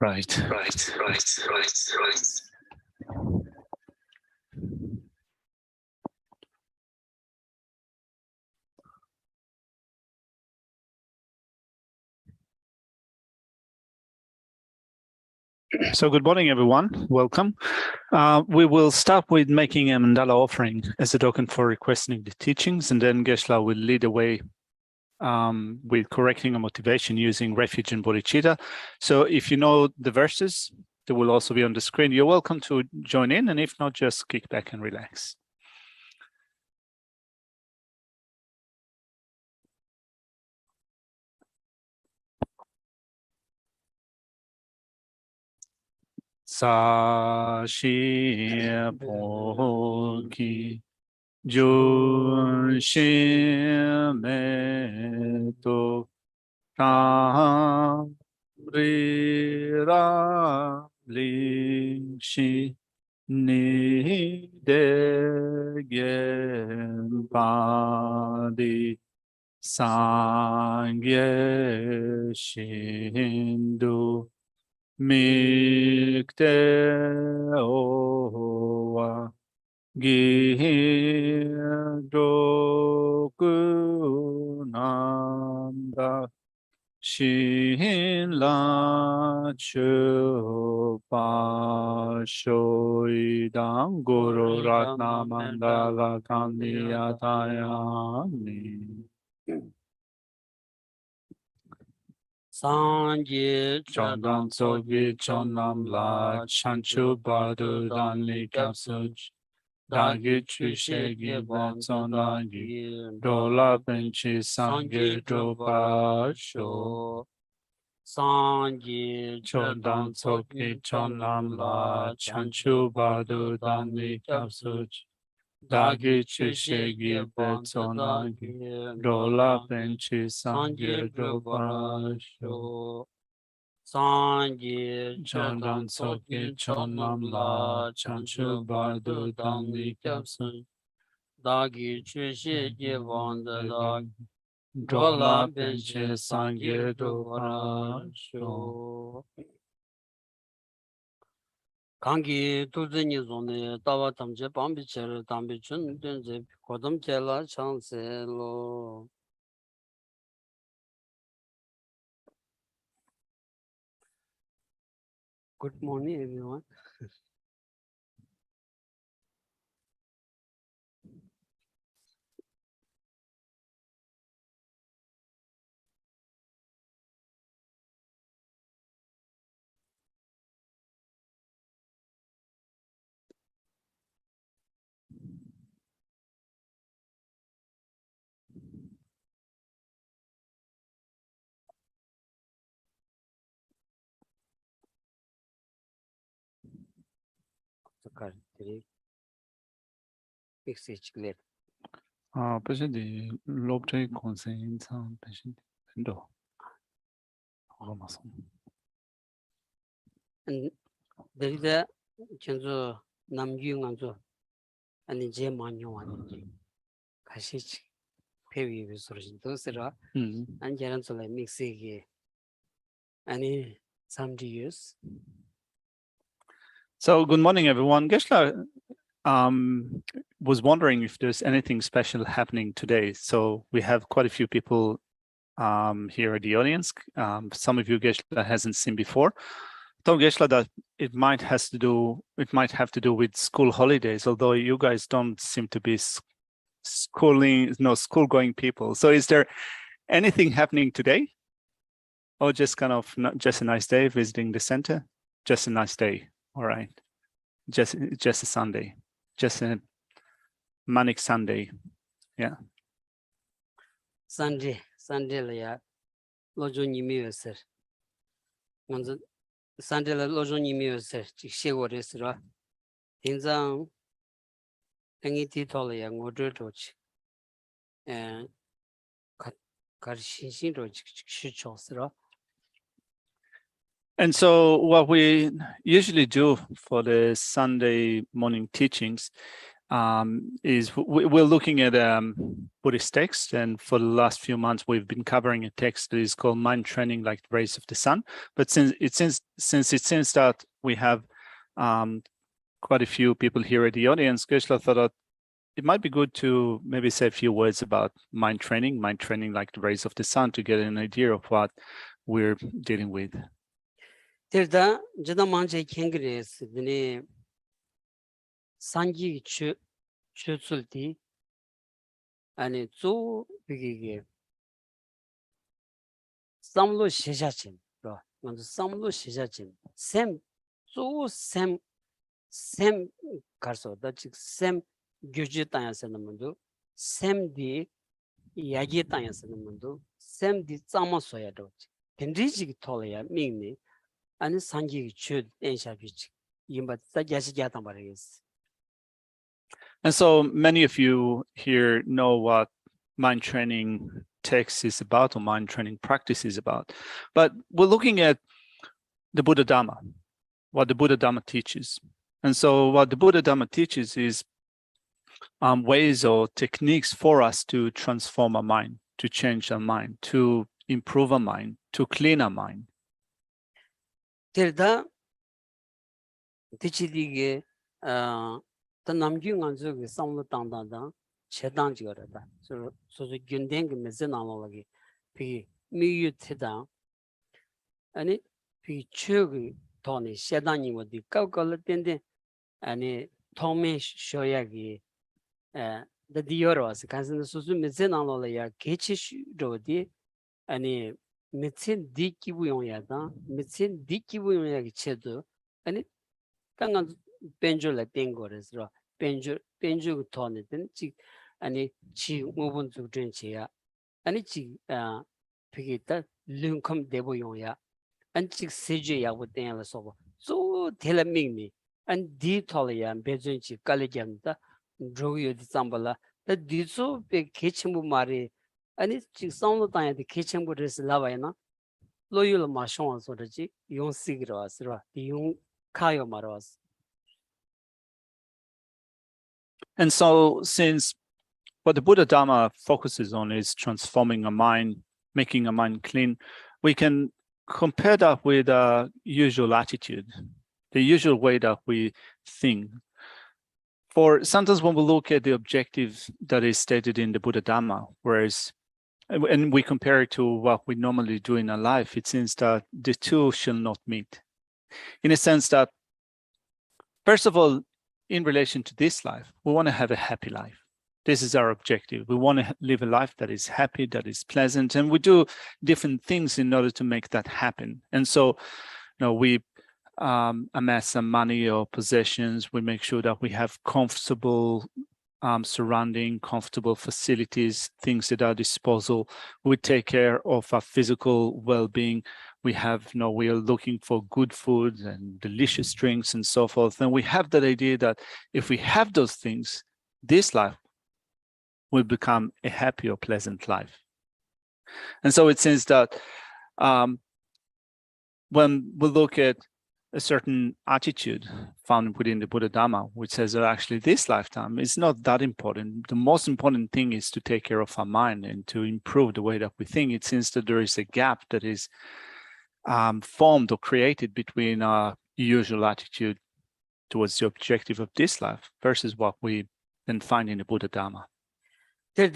Right. So good morning, everyone. Welcome. We will start with making a mandala offering as a token for requesting the teachings, and then Geshe will lead the way with correcting a motivation using refuge and bodhicitta. So if you know the verses, they will also be on the screen. You're welcome to join in, and if not, just kick back and relax. Sa shi po ki jun shi me to ram ri ra li shi ni de gen pa di sang ye shindu Mikte owa gidoku nanda shin la chupa shoidam guru ratna mandala kandiyatayami. Sanje Chodam sogi chonam la chanchu badu danli kapsuj dagi chushegi bonsonagi dola penchi sangye dopa sho. Sanje Chodam sogi chonam la chanchu badu danli kapsuj dagi chushegi bonsonagi dola penchi sangye dopa sho. Sanje Chodam soki chonam la chanchu bardu danli kapsun Dagi chushe je vanda dag dola penche sangye dopa sho. Kangi tuzini zone tawa tamche pambi chere tambi chun dunze kodam chela chanse lo. Good morning, everyone. പക്ഷേ lobte conseil sang പക്ഷേ endo. There is a chanzo namgyung anzo and the J Manu and Kashich Pevi resources those and Jaransola mixing any some years. So good morning, everyone. Geshe was wondering if there's anything special happening today. So we have quite a few people here at the audience. Some of you Geshe hasn't seen before. So Geshe, that it might have to do with school holidays, although you guys don't seem to be school-going people. So is there anything happening today? Or just kind of not just a nice day visiting the center? Just a nice day. All right. Just a Sunday. Just a manic Sunday. Yeah. Sunday la lojo nimi sir. Sunday la lojo nimi sir. Shego resra. Inzang engi titol ya ngodo toch. And karshin roch shichosra. And so what we usually do for the Sunday morning teachings is we're looking at Buddhist text, and for the last few months we've been covering a text that is called Mind Training Like the Rays of the Sun. But since it seems that we have quite a few people here at the audience, Geshe thought that it might be good to maybe say a few words about mind training like the rays of the sun, to get an idea of what we're dealing with. Terda jada manje kengres dine sanji Tsultrim ani zu bigige samlo shejachin ro ngan samlo shejachin sem karso da chik sem gyuji tayasana mundu sem di yagi tayasana mundu sem di tsama soya do kendiji tolya mingni ani sanji chud ensha bich yimba ta jashi jatan baregis. And so many of you here know what mind training text is about, or mind training practice is about. But we're looking at the Buddha Dhamma, what the Buddha Dhamma teaches. And so what the Buddha Dhamma teaches is ways or techniques for us to transform our mind, to change our mind, to improve our mind, to clean our mind. Terda tichidige the namgyu nganzu ge samlo tangda chedang jigara da so gyundeng ge mezen analagi pi miyu teda ani pi chug toni shedang wodi kawkal tende ani tome shoyagi the dioros kansen susu mezen anala ya gechi rodi ani mezen diki buyon ya da mezen diki buyon ya chedo ani tangan benjo la tengores ro benjo tone den chi ani chi ngobun zu den cheya ani chi pigita lunkom debo yoya an chi seje ya wo den la so so telaming ni an di tolya bezun chi kalegam da droyo di sambala da di so be kechimbu mari ani chi songlo ta ya di kechimbu res lawai na loyul ma shon so de chi yon sigro asra di yon kayo maros. And so since what the Buddha Dhamma focuses on is transforming a mind, making a mind clean, we can compare that with a usual attitude, the usual way that we think. For sometimes when we look at the objective that is stated in the Buddha Dhamma, and we compare it to what we normally do in our life, it seems that the two shall not meet. In a sense that, first of all, in relation to this life, we want to have a happy life. This is our objective. We want to live a life that is happy, that is pleasant, and we do different things in order to make that happen. And so, we amass some money or possessions. We make sure that we have comfortable surrounding, comfortable facilities, things at our disposal. We take care of our physical well-being. We are looking for good food and delicious drinks and so forth. And we have that idea that if we have those things, this life will become a happy or pleasant life. And so it seems that when we look at a certain attitude found within the Buddha Dhamma, which says that actually this lifetime is not that important. The most important thing is to take care of our mind and to improve the way that we think. It seems that there is a gap that is formed or created between our usual attitude towards the objective of this life versus what we then find in the Buddha Dhamma. The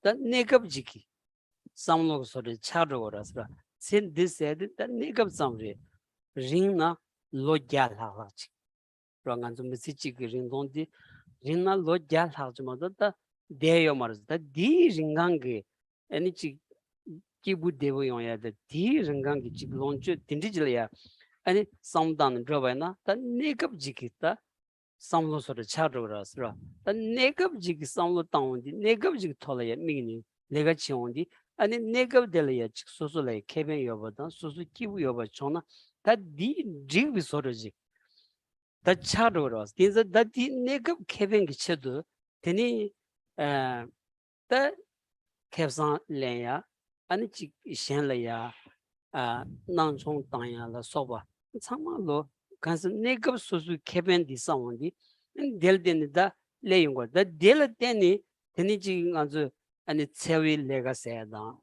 negab jiki samlo sore charo rasra sin this said that negab samre ring na lo gyal ha chi rangan zum sichi ring don di ring na lo gyal ha ma da de yo mar da di ringang ge ani chi ki bu de bo yon ya da di ringang gi chi lon chu tindijil ya ani samdan droba na da negab jiki ta samlo sore charo rasra the negab jig samlo town the negab jig tolaya mini lega chiondi and negab delaya soso like keben yobadan soso kibu yoba chona that di jig bisoroji that charo ras these are that the negab keben gichedu teni the kevsan leya and shen laya nang chong tang ya la soba chama lo kansa negab susu keben di sawandi del den da le yung da del den ni ji ngazu ani chewi lega se da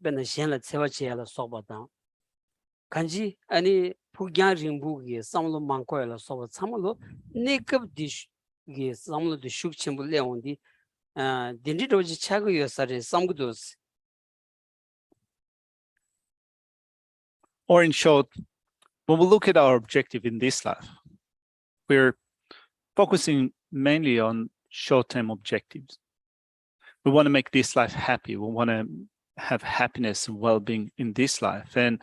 ben shen la chewa che la soba da kanji ani pugyan ringbu gi samlo mangko la soba chama lo negab di gi samlo di shuk chimbu le ondi dinri roji chago yo sare samgudos. Or in short, when we look at our objective in this life, we're focusing mainly on short-term objectives. We want to make this life happy. We want to have happiness and well-being in this life. And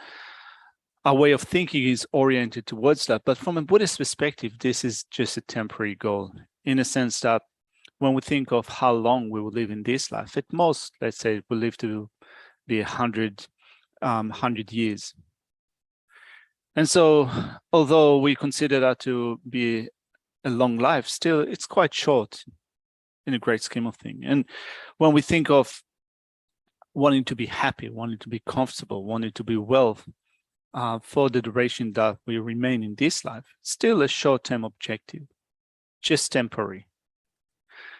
our way of thinking is oriented towards that. But from a Buddhist perspective, this is just a temporary goal, in a sense that when we think of how long we will live in this life, at most, let's say, we'll live to be 100 years. And so, although we consider that to be a long life, still it's quite short in a great scheme of things. And when we think of wanting to be happy, wanting to be comfortable, wanting to be well for the duration that we remain in this life, still a short-term objective, just temporary.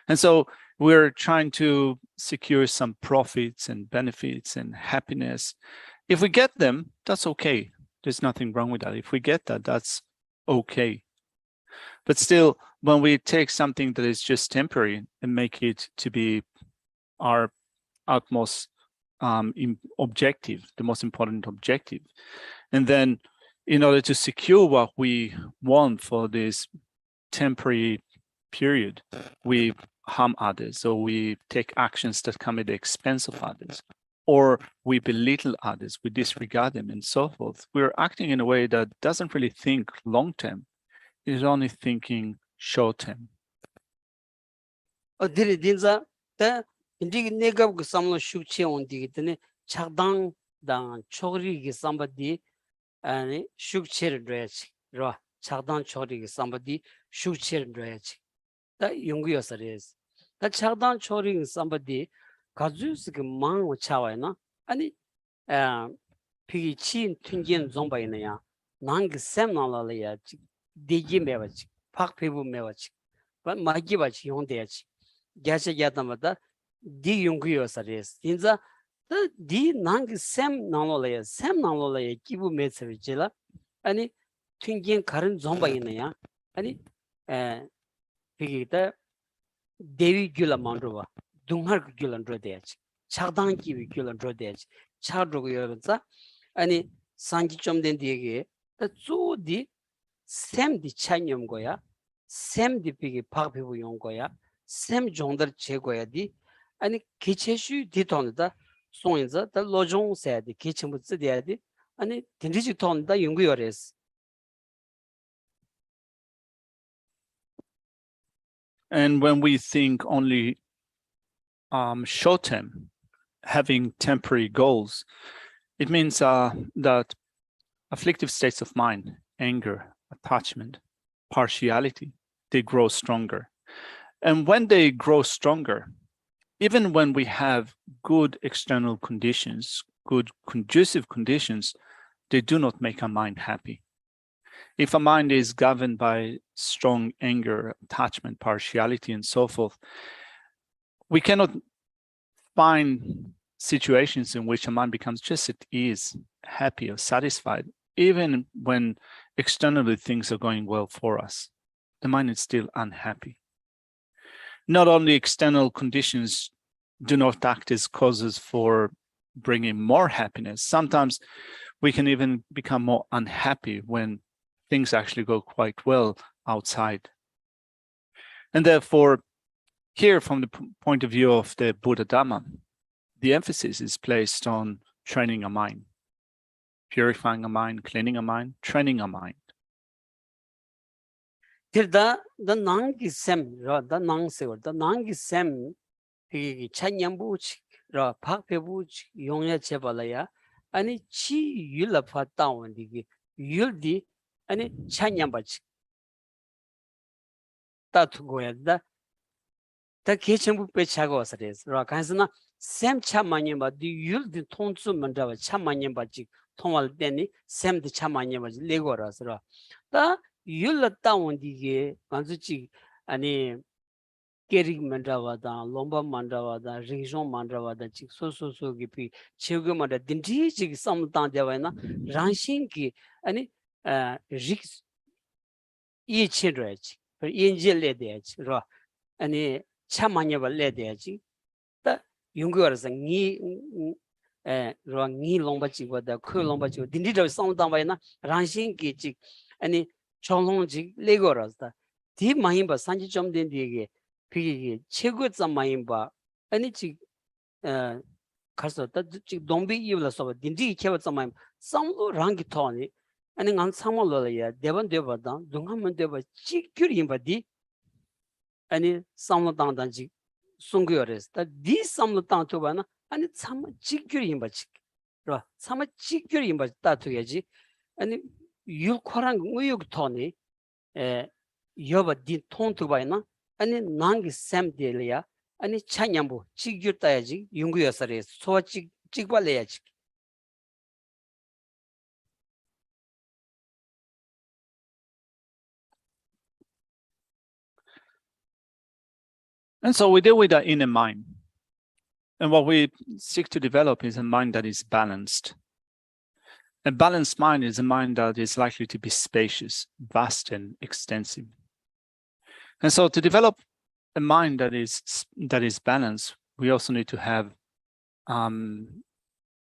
And so we're trying to secure some profits and benefits and happiness. If we get them, that's okay. There's nothing wrong with that. If we get that, that's okay. But still, when we take something that is just temporary and make it to be our utmost objective, the most important objective, and then in order to secure what we want for this temporary period, we harm others, or we take actions that come at the expense of others, or we belittle others, we disregard them, and so forth. We're acting in a way that doesn't really think long-term. It is only thinking short-term. Diri dinza ta indi negab gu samlo shukche ondi gitne chagdang dang chogri gi sambadi ani shukche rech ro chagdang chogri gi sambadi shukche rech ta yungu yosares ta chagdang chogri gi sambadi kazus gi mang wo chawa na ani pigi chin tungen zomba ina ya nang sem na la ya deji mewachi pak pebu mewachi ba magi bachi yonde yachi Geshe yatamada di yungu yosares inza di nang sem nanglo ya kibu metsevicila ani tungen karin zomba ina ya ani pigi da devi gyula mandruwa dunghar gyula ndro deyachi chagdang kibi gyula ndro deyachi chagdrugu yobanza ani sanji chomden diyege da zu di sem di chanyom goya sem di pigi pakpibu yung goya sem jongdar che goya di ani kicheshu di tonda songinza da lojong saya di kichimbu zi diya di ani dindiji tonda yungu yores. And when we think only short-term, having temporary goals, it means that afflictive states of mind, anger, attachment, partiality, they grow stronger. And when they grow stronger, even when we have good external conditions, good conducive conditions, they do not make our mind happy. If a mind is governed by strong anger, attachment, partiality, and so forth, we cannot find situations in which a mind becomes just at ease, happy, or satisfied, even when externally things are going well for us. The mind is still unhappy. Not only external conditions do not act as causes for bringing more happiness, sometimes we can even become more unhappy when things actually go quite well outside. And therefore, here from the point of view of the Buddha Dhamma, the emphasis is placed on training a mind, purifying a mind, cleaning a mind, training a mind. Tirda the nangi sem ra the nang se the nangi sem pi chanyambuch ra pakpebuch yongya chebalaya ani chi yula pha tawn digi yuldi ani chanyambach ta thugoya da ta kechembu pe chago sares ra kansna sem chamanyamba di yul di tongzu mandawa chamanyamba ji tongwal deni sem di chamanyamba ji lego rasra ta yul la tawon di ge ganzu ji ani Kerig mandawada, lomba mandawada, region mandawada, chik so gi pi chego manda dinti chik samtang dewana ranshin ki ani riks ye chenrach per yenje le dech ro ani chamanya ba le dech ta yungyor sa ngi ro ngi lomba chik wada khu lomba chik dinti do samtang ba na ranshin ki chik ani cholong chik lego rasta di mahin ba sanji chom den die 피 최고 점마인바 아니 지 가서 지 동비 이블서 딘디 케버 점마인 상도 랑기 토니 아니 간 상몰로야 대번 되버다 동하면 되버 지규리 임바디 아니 상도 당단지 송교레스 디 상도 당토바나 아니 참 지규리 임바지 그라 참 지규리 임바 따투야지 아니 유코랑 우육 토니 여버 디 통투바이나 아니 난기 샘데리아 아니 차냠부 찍규따야지 윤구여서리 소와 찍발래야지 And so we deal with that inner mind. And what we seek to develop is a mind that is balanced. A balanced mind is a mind that is likely to be spacious, vast, and extensive. And so to develop a mind that is balanced, we also need to have a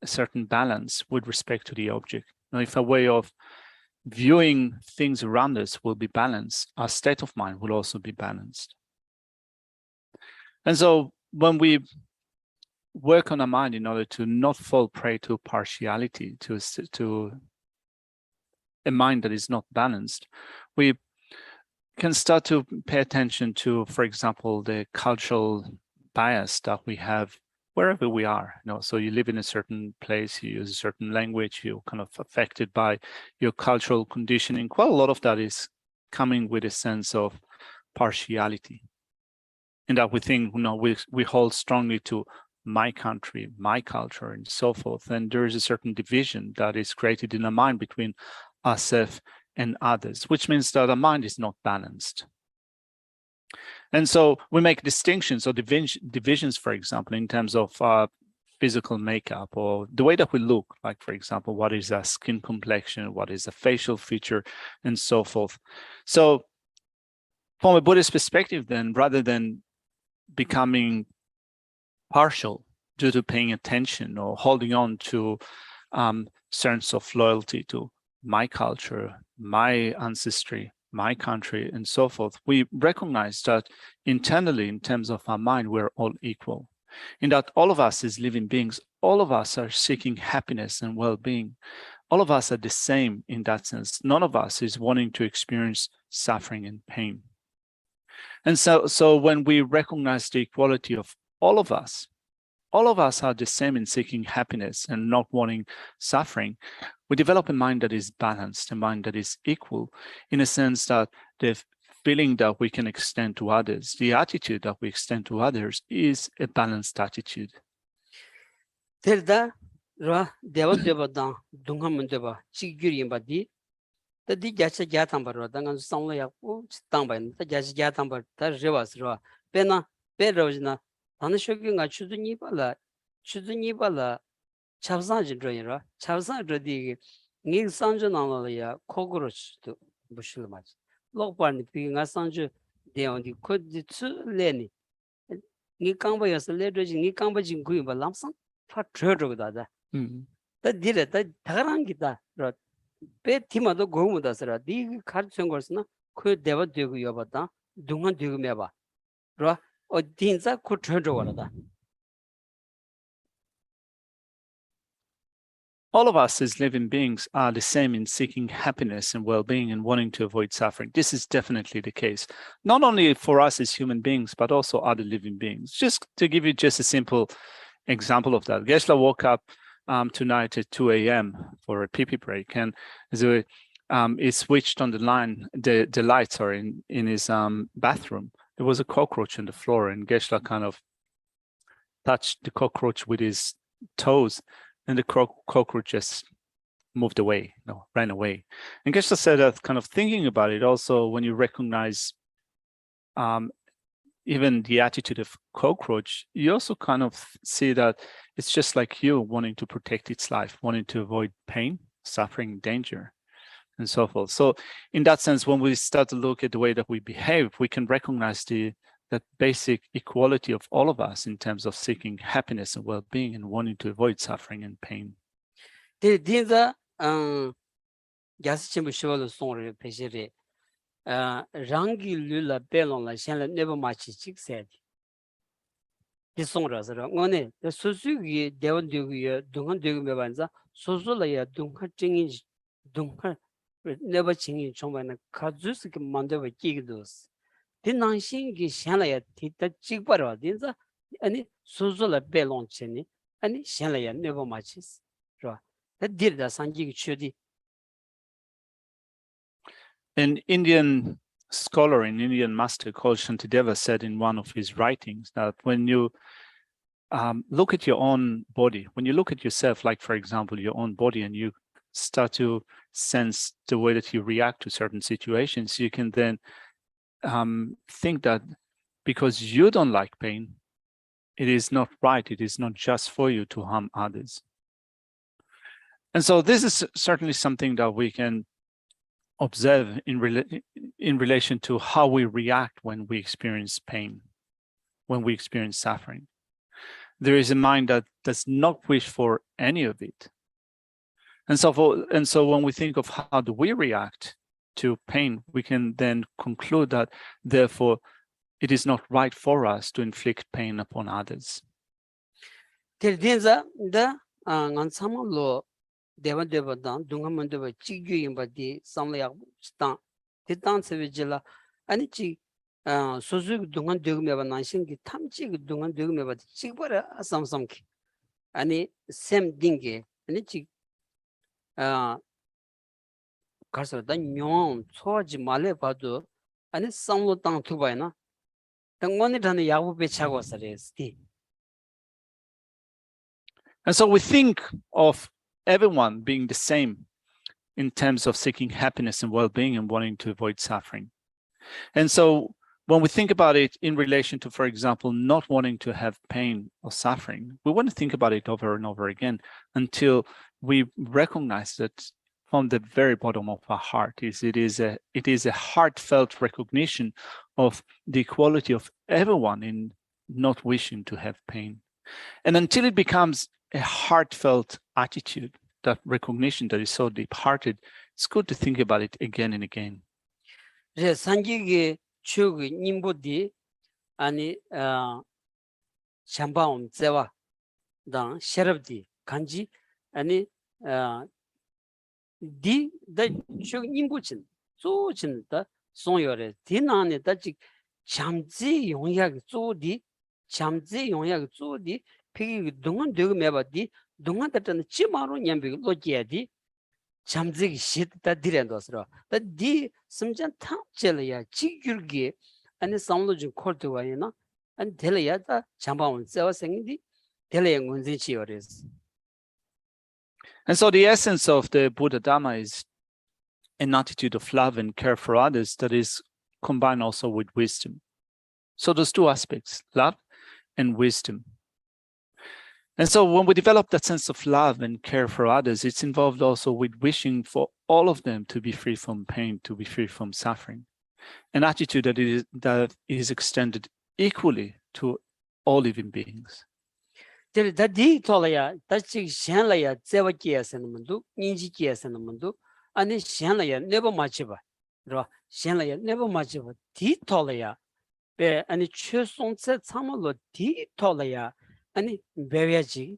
certain balance with respect to the object. Now, if a way of viewing things around us will be balanced, our state of mind will also be balanced. And so when we work on our mind in order to not fall prey to partiality, to a mind that is not balanced, we can start to pay attention to, for example, the cultural bias that we have wherever we are. So you live in a certain place, you use a certain language, you're kind of affected by your cultural conditioning. Quite a lot of that is coming with a sense of partiality, in that we think, we hold strongly to my country, my culture, and so forth. And there is a certain division that is created in our mind between ourselves and others, which means that our mind is not balanced. And so we make distinctions or divisions, for example, in terms of physical makeup or the way that we look, like, for example, what is our skin complexion, what is a facial feature, and so forth. So from a Buddhist perspective, then, rather than becoming partial due to paying attention or holding on to sense of loyalty to my culture, my ancestry, my country, and so forth, we recognize that internally, in terms of our mind, we're all equal. In that all of us as living beings, all of us are seeking happiness and well-being. All of us are the same in that sense. None of us is wanting to experience suffering and pain. And so when we recognize the equality of all of us are the same in seeking happiness and not wanting suffering, we develop a mind that is balanced, a mind that is equal, in a sense that the feeling that we can extend to others, the attitude that we extend to others, is a balanced attitude. Terda ra deva da dungham deva chigyuri imbadi the di jacha jatambar da ngan samlo yakpu tangba ta jacha jatambar ta revas ra pena perojna tanishogi nga chuduni bala chavsan jindroyra chavsan rodi ngi sanjo nangala ya kogoroch to bushilmaj lokpan pi nga sanjo deon di kodi tsu leni ngi kangba yas le doji ngi kangba jingui ba lamsan fa trödro da ta dire ta tarangi ro pe timado gomuda sara di khar chongosna ko deva degu yobata dungan degu meba ro o dinza ko trödro wala. All of us as living beings are the same in seeking happiness and well-being and wanting to avoid suffering. This is definitely the case, not only for us as human beings, but also other living beings. Just to give you just a simple example of that, Geshe woke up tonight at 2 a.m. for a pee-pee break, and so he switched on the lights are in his bathroom. There was a cockroach on the floor, and Geshe kind of touched the cockroach with his toes, and the cockroach just moved away, ran away. And Geshe said that kind of thinking about it also, when you recognize even the attitude of cockroach, you also kind of see that it's just like you wanting to protect its life, wanting to avoid pain, suffering, danger, and so forth. So in that sense, when we start to look at the way that we behave, we can recognize that basic equality of all of us in terms of seeking happiness and well-being and wanting to avoid suffering and pain. Rangi lula belong la shen never match chik said. This song was one, the Suzuki, Devon Dugu, Dungan Dugu Mevanza, Sozula, Dunka Ching, Dunka, never chinging Chomana, Kazuski Mandava Kigdos. The Nanshin Shanlaya Tita Chigbara, Dinza, and Sozula belong Chenny, and Shanlaya never matches. That did the Sanji Chudi. An Indian scholar, an Indian master called Shantideva said in one of his writings that when you look at your own body, when you look at yourself, like for example, your own body, and you start to sense the way that you react to certain situations, you can then think that because you don't like pain, it is not right, it is not just for you to harm others. And so this is certainly something that we can observe in relation to how we react when we experience pain, when we experience suffering. There is a mind that does not wish for any of it. And so when we think of how do we react to pain, we can then conclude that therefore it is not right for us to inflict pain upon others. Devan Devadan, Dungamandeva, Chigi, but the Samlaya Stan, the dance vigila, and Chi Suzu Dungan Dugmeva Nanshingi, Tamchi Dungan Dugmeva, Chibara Samsonki, and the same dingy, and it Carso, then Yon, Torji Male Padu, and it's somewhat down to Bina. The one it on the Yahu Bechawas is. And so we think of everyone being the same in terms of seeking happiness and well-being and wanting to avoid suffering. And so when we think about it in relation to, for example, not wanting to have pain or suffering, we want to think about it over and over again until we recognize that from the very bottom of our heart it is a heartfelt recognition of the equality of everyone in not wishing to have pain. And until it becomes a heartfelt attitude, that recognition that is so deep-hearted, it's good to think about it again and again. Sanjigi Chugi Nimbudi ani Chambaum Zewa Dan Sherabdi Kanji ani Di the Chug Nimbuchin, so chin the Sonyore, Tinani that Chamzi Yonyak Zodi, Chamzi Yonyak Zodi, Pig Dungan Dugmebadi. Dunga that and Chimaru Yambi Logiadi, Chamzig shit that didn't osro. That D Samjan Tamchelia, Chigurgi, and the Samlojin Cortuayana, and Telayata, Chamba and Sewa Sangdi, Telayang Unzichiores. And so the essence of the Buddha Dhamma is an attitude of love and care for others that is combined also with wisdom. So those two aspects, love and wisdom. And so when we develop that sense of love and care for others, it's involved also with wishing for all of them to be free from pain, to be free from suffering. An attitude that is extended equally to all living beings. That D Tolaya, that's Shanlaya, Zewa Kias and Mundu, Ninji Kias and Mundu, and then Shanlaya never much of a Shanlaya never much of a D Tolaya, and it chose on set Samalo D Tolaya. Ani beviaji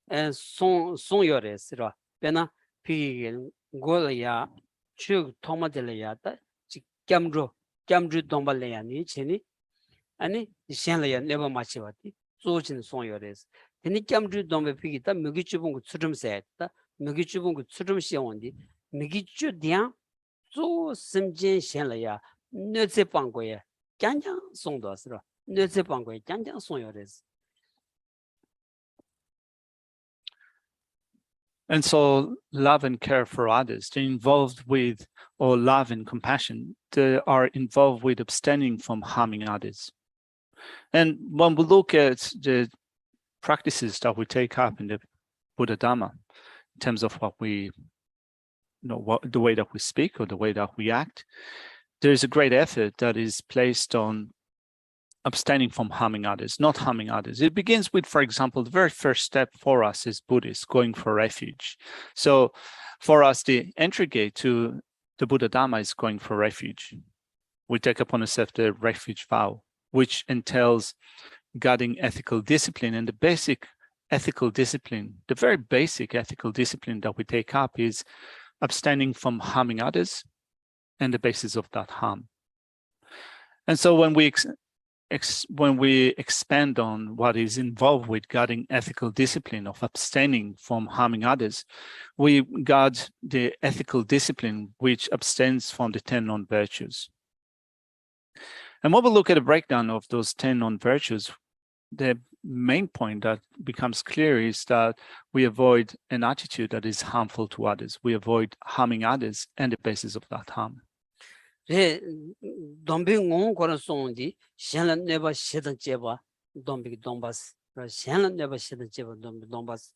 son yores ra pena pi golaya chu tomadelaya ta kamru dombalaya ni cheni ani shenlaya never machivati zojin son yores teni kamru dombe pi ta mugi chubung tsurum set ta mugi chubung tsurum xiaondi mugi chu dia zo simjin shenlaya nöze panggoya janjang son dos ra nöze panggoya janjang son yores. And so love and care for others, they're involved with, or love and compassion, they are involved with abstaining from harming others. And when we look at the practices that we take up in the Buddha Dhamma, in terms of what we, the way that we speak or the way that we act, there is a great effort that is placed on abstaining from harming others, not harming others. It begins with, for example, the very first step for us as Buddhists, going for refuge. So for us, the entry gate to the Buddha Dhamma is going for refuge. We take upon ourselves the refuge vow, which entails guarding ethical discipline. And the basic ethical discipline, the very basic ethical discipline that we take up is abstaining from harming others and the basis of that harm. And so when we expand on what is involved with guarding ethical discipline of abstaining from harming others, we guard the ethical discipline which abstains from the 10 non-virtues. And when we look at a breakdown of those 10 non-virtues, the main point that becomes clear is that we avoid an attitude that is harmful to others. We avoid harming others and the basis of that harm. Dombi ngong koran songdi shenlan neba shedan jeba dombi dombas shenlan neba shedan jeba dombi dombas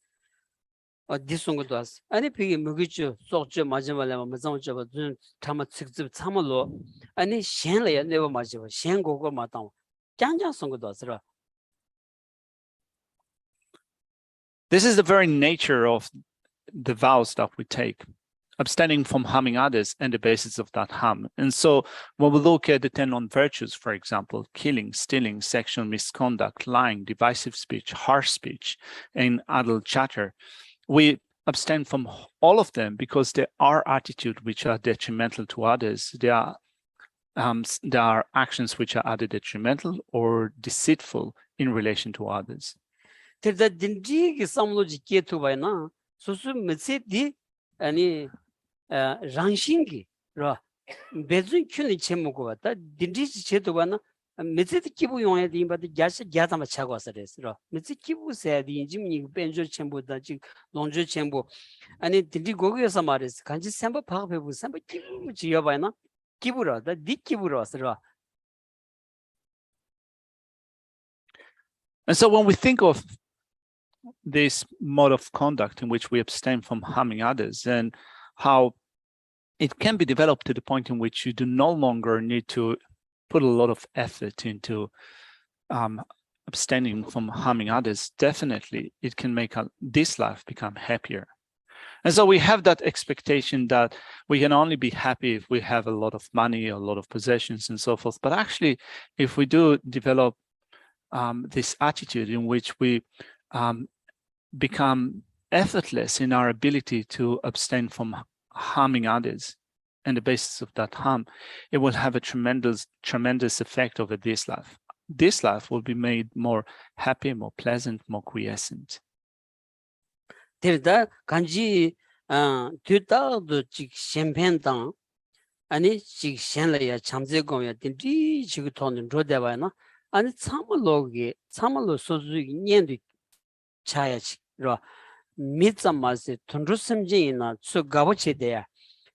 disong dos ani pigi mugichu sokje majamala mazang jeba tama tsikzib tamalo ani shenla ya neba majeba shen gogo matang jangjang song dos ra. This is the very nature of the vows that we take, abstaining from harming others and the basis of that harm. And so when we look at the 10 non-virtues, for example, killing, stealing, sexual misconduct, lying, divisive speech, harsh speech, and idle chatter, we abstain from all of them because there are attitudes which are detrimental to others. There are actions which are either detrimental or deceitful in relation to others. Terda dindigi samloji ketu bayna susu metsedi ani rangshingi ra bezun kyuni chemugo wata dindigi chetu bayna metsedi kibu yongya di imba de gyasha gyatama chagwasa res ra metsi kibu saya di injimni benjo chembu da ji longjo chembu ani dindi gogo yasa mares kanji semba pagpebu semba kibu jiya bayna kibu ra da di kibu ra ra. And so when we think of this mode of conduct in which we abstain from harming others and how it can be developed to the point in which you do no longer need to put a lot of effort into abstaining from harming others, definitely it can make this life become happier. And so we have that expectation that we can only be happy if we have a lot of money, a lot of possessions and so forth. But actually, if we do develop this attitude in which we become effortless in our ability to abstain from harming others and the basis of that harm, it will have a tremendous effect over this life. This life will be made more happy, more pleasant, more quiescent. Terda kanji tuta chik champagne tang ani chik shenla ya chamze gom ya dindi chik ton ro de ba na ani chamalo sozu nyen chaya chik ro mitsamase tonru semje na su gabo che de ya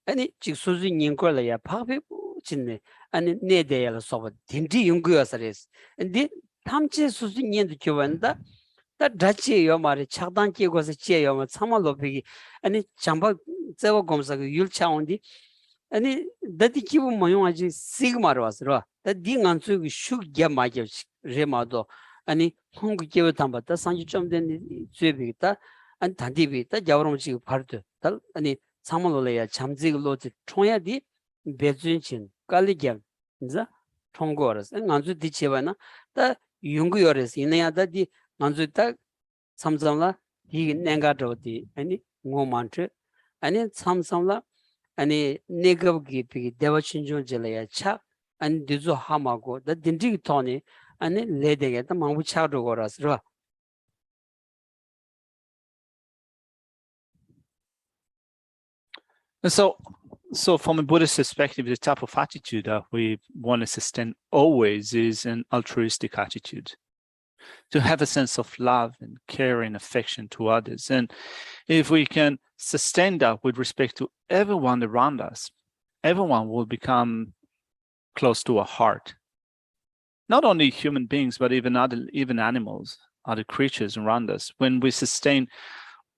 ani chik sozu nyen ko la ya phabe chinne ani ne de ya la so dindi yung yo sares ndi tamche sozu nyen de kyowanda 다 다치 요 말이 착단 끼고서 지요 뭐 참말로 비기 아니 잠바 제가 검사가 율차온디 아니 다디 기분 모용하지 시그마로 왔어 다디 안수기 슈게 마게 레마도 아니 홍구 기회 담았다 상지 좀된 죄비다 안 단디비다 자오름 지금 바르도 달 아니 참말로야 잠지글로 총야디 배준친 깔리게 인자 통고라서 안수 디치바나 다 용구요레스 이내야다디 만주다 삼삼라 이 냉가도디 아니 ngomantre 아니 삼삼라 아니 네거기 비 대화친존절이야 차 아니 디조 하마고 다 딘디 토니 아니 레데게 다 망부 차도 거라서 So from a Buddhist perspective, the type of attitude that we want to sustain always is an altruistic attitude. to have a sense of love and care and affection to others. And if we can sustain that with respect to everyone around us, everyone will become close to our heart. Not only human beings, but even animals, other creatures around us. When we sustain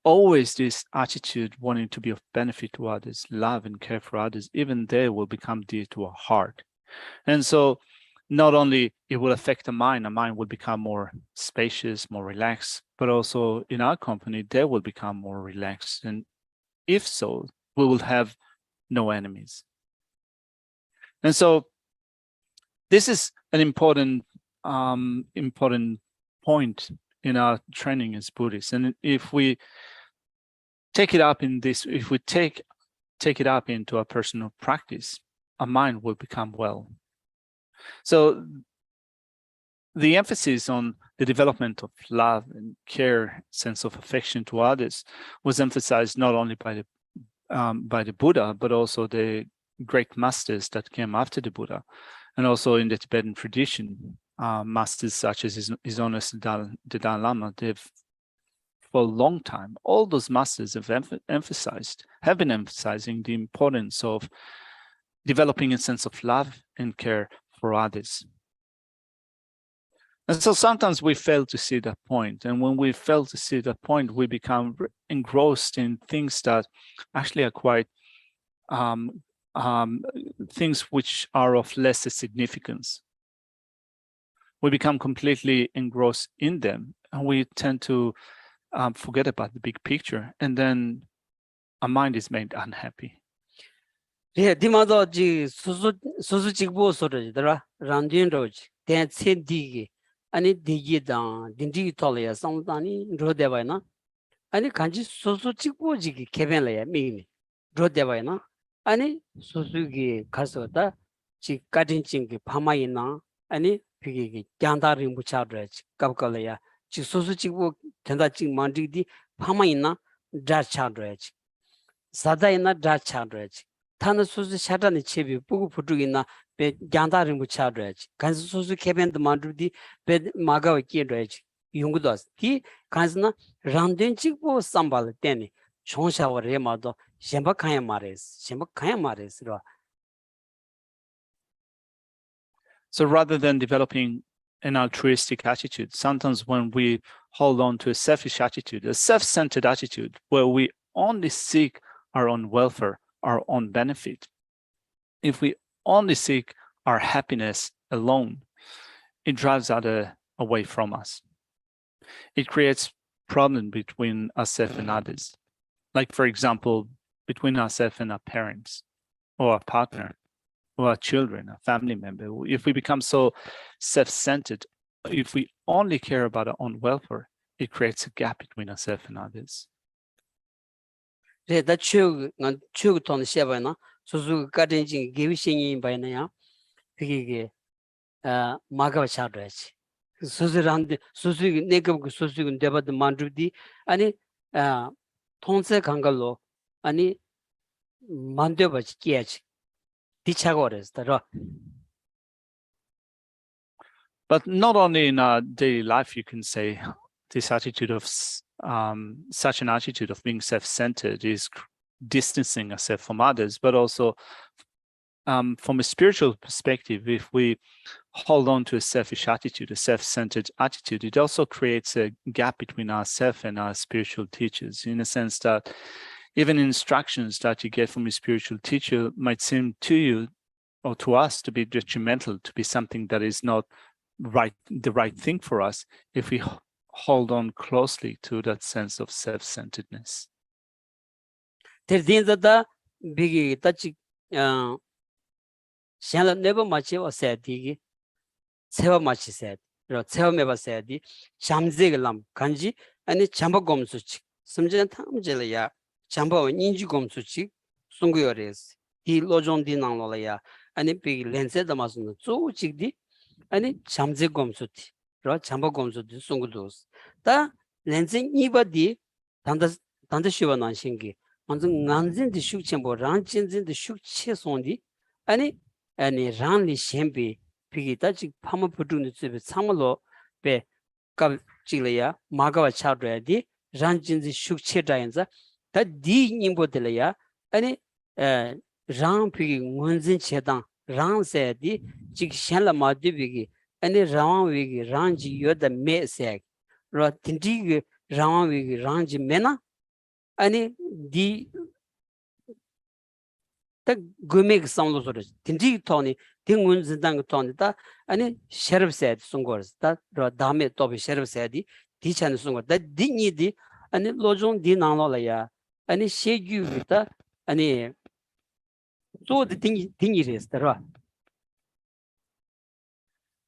always this attitude wanting to be of benefit to others, love and care for others, even they will become dear to our heart. And so not only it will affect the mind will become more spacious, more relaxed, but also in our company, they will become more relaxed. And if so, we will have no enemies. And so this is an important point in our training as Buddhists. And if we take it up in this, if we take it up into our personal practice, our mind will become well. So the emphasis on the development of love and care, sense of affection to others, was emphasized not only by the Buddha, but also the great masters that came after the Buddha, and also in the Tibetan tradition, masters such as His Holiness the Dalai Lama. They've, for a long time, all those masters have been emphasizing the importance of developing a sense of love and care for others. And so sometimes we fail to see that point. And when we fail to see that point, we become engrossed in things that actually are quite things which are of lesser significance. We become completely engrossed in them, and we tend to forget about the big picture, and then our mind is made unhappy. 예, 디마도 지 수수 직보 소리더라. 란딘로지. 대체디기. 아니 디기다. 딘디 톨이야. 상단이 로데바이나. 아니 간지 수수 직보지기 개변래야 미미. 로데바이나. 아니 수수기 가서다 지 까딘징기 파마이나. 아니 비기기 짠다리 무차르지. 갑걸래야. 지 수수 직보 된다 지 만디디 파마이나 자차르지. 사다이나 자차르지. 타는 소수 샤다니 체비 보고 부르기나 배 양다를 묻혀야지. 간수 소수 개변도 만들디 배 마가와 끼어야지. 용구도 디 간수나 란된 찍고 삼발 때니 총샤워를 해마도 셴박하야 말했어. So rather than developing an altruistic attitude, sometimes when we hold on to a selfish attitude, a self-centered attitude, where we only seek our own welfare, our own benefit, if we only seek our happiness alone, it drives others away from us. It creates problem between ourselves and others. Like, for example, between ourselves and our parents, or our partner, or our children, our family member. If we become so self-centered, if we only care about our own welfare, it creates a gap between ourselves and others. 다 추구 돈 셔바나 소수 가든지 기위신이 바이나야 그게 마가와 차르지 소수란데 소수 내가 그 소수는 대바도 만주디 아니 통세 강갈로 아니 만들어지 끼야지 디차고레스더라. But not only in our daily life, you can say this attitude of such an attitude of being self-centered is distancing ourselves from others, but also from a spiritual perspective, if we hold on to a selfish attitude, a self-centered attitude, it also creates a gap between ourselves and our spiritual teachers, in a sense that even instructions that you get from a spiritual teacher might seem to you or to us to be detrimental, to be something that is not the right thing for us, if we hold on closely to that sense of self-centeredness. 대딘자다 비기 따지 샹라 네버 마치 어세디기 세워 마치 세 세워메 바세디 잠제글람 간지 아니 잠바검수치 섬전 탐제려야 잠바 인지검수치 송구여레스 이 로존디낭로야 아니 비기 렌세다 마스는 조직디 아니 잠제검수티 로 잠바검수티 송구도스 다 렌세 이바디 단다 시원한 신기 먼저 난진디 슈첸보 란진진디 슈체송디 아니 란리 셴비 비기다직 파마푸드는 집에 참을로 배 갑 찔이야 마가와 차드야디 란진지 숙체다인자 다 디님보들이야 아니 랑피기 문진 체당 랑세디 직샹라 마디비기 아니 라왕위기 랑지 요다 메색 로 틴디기 라왕위기 랑지 메나 아니 디 딱 구메기 상로소르 틴디 토니 딩문진당 토니다 아니 셔럽세디 송거스다 로 다메 토비 셔럽세디 디찬 송거다 디니디 아니 로종 디나로라야 아니 셰규기다 아니 조디 딩이레스더라.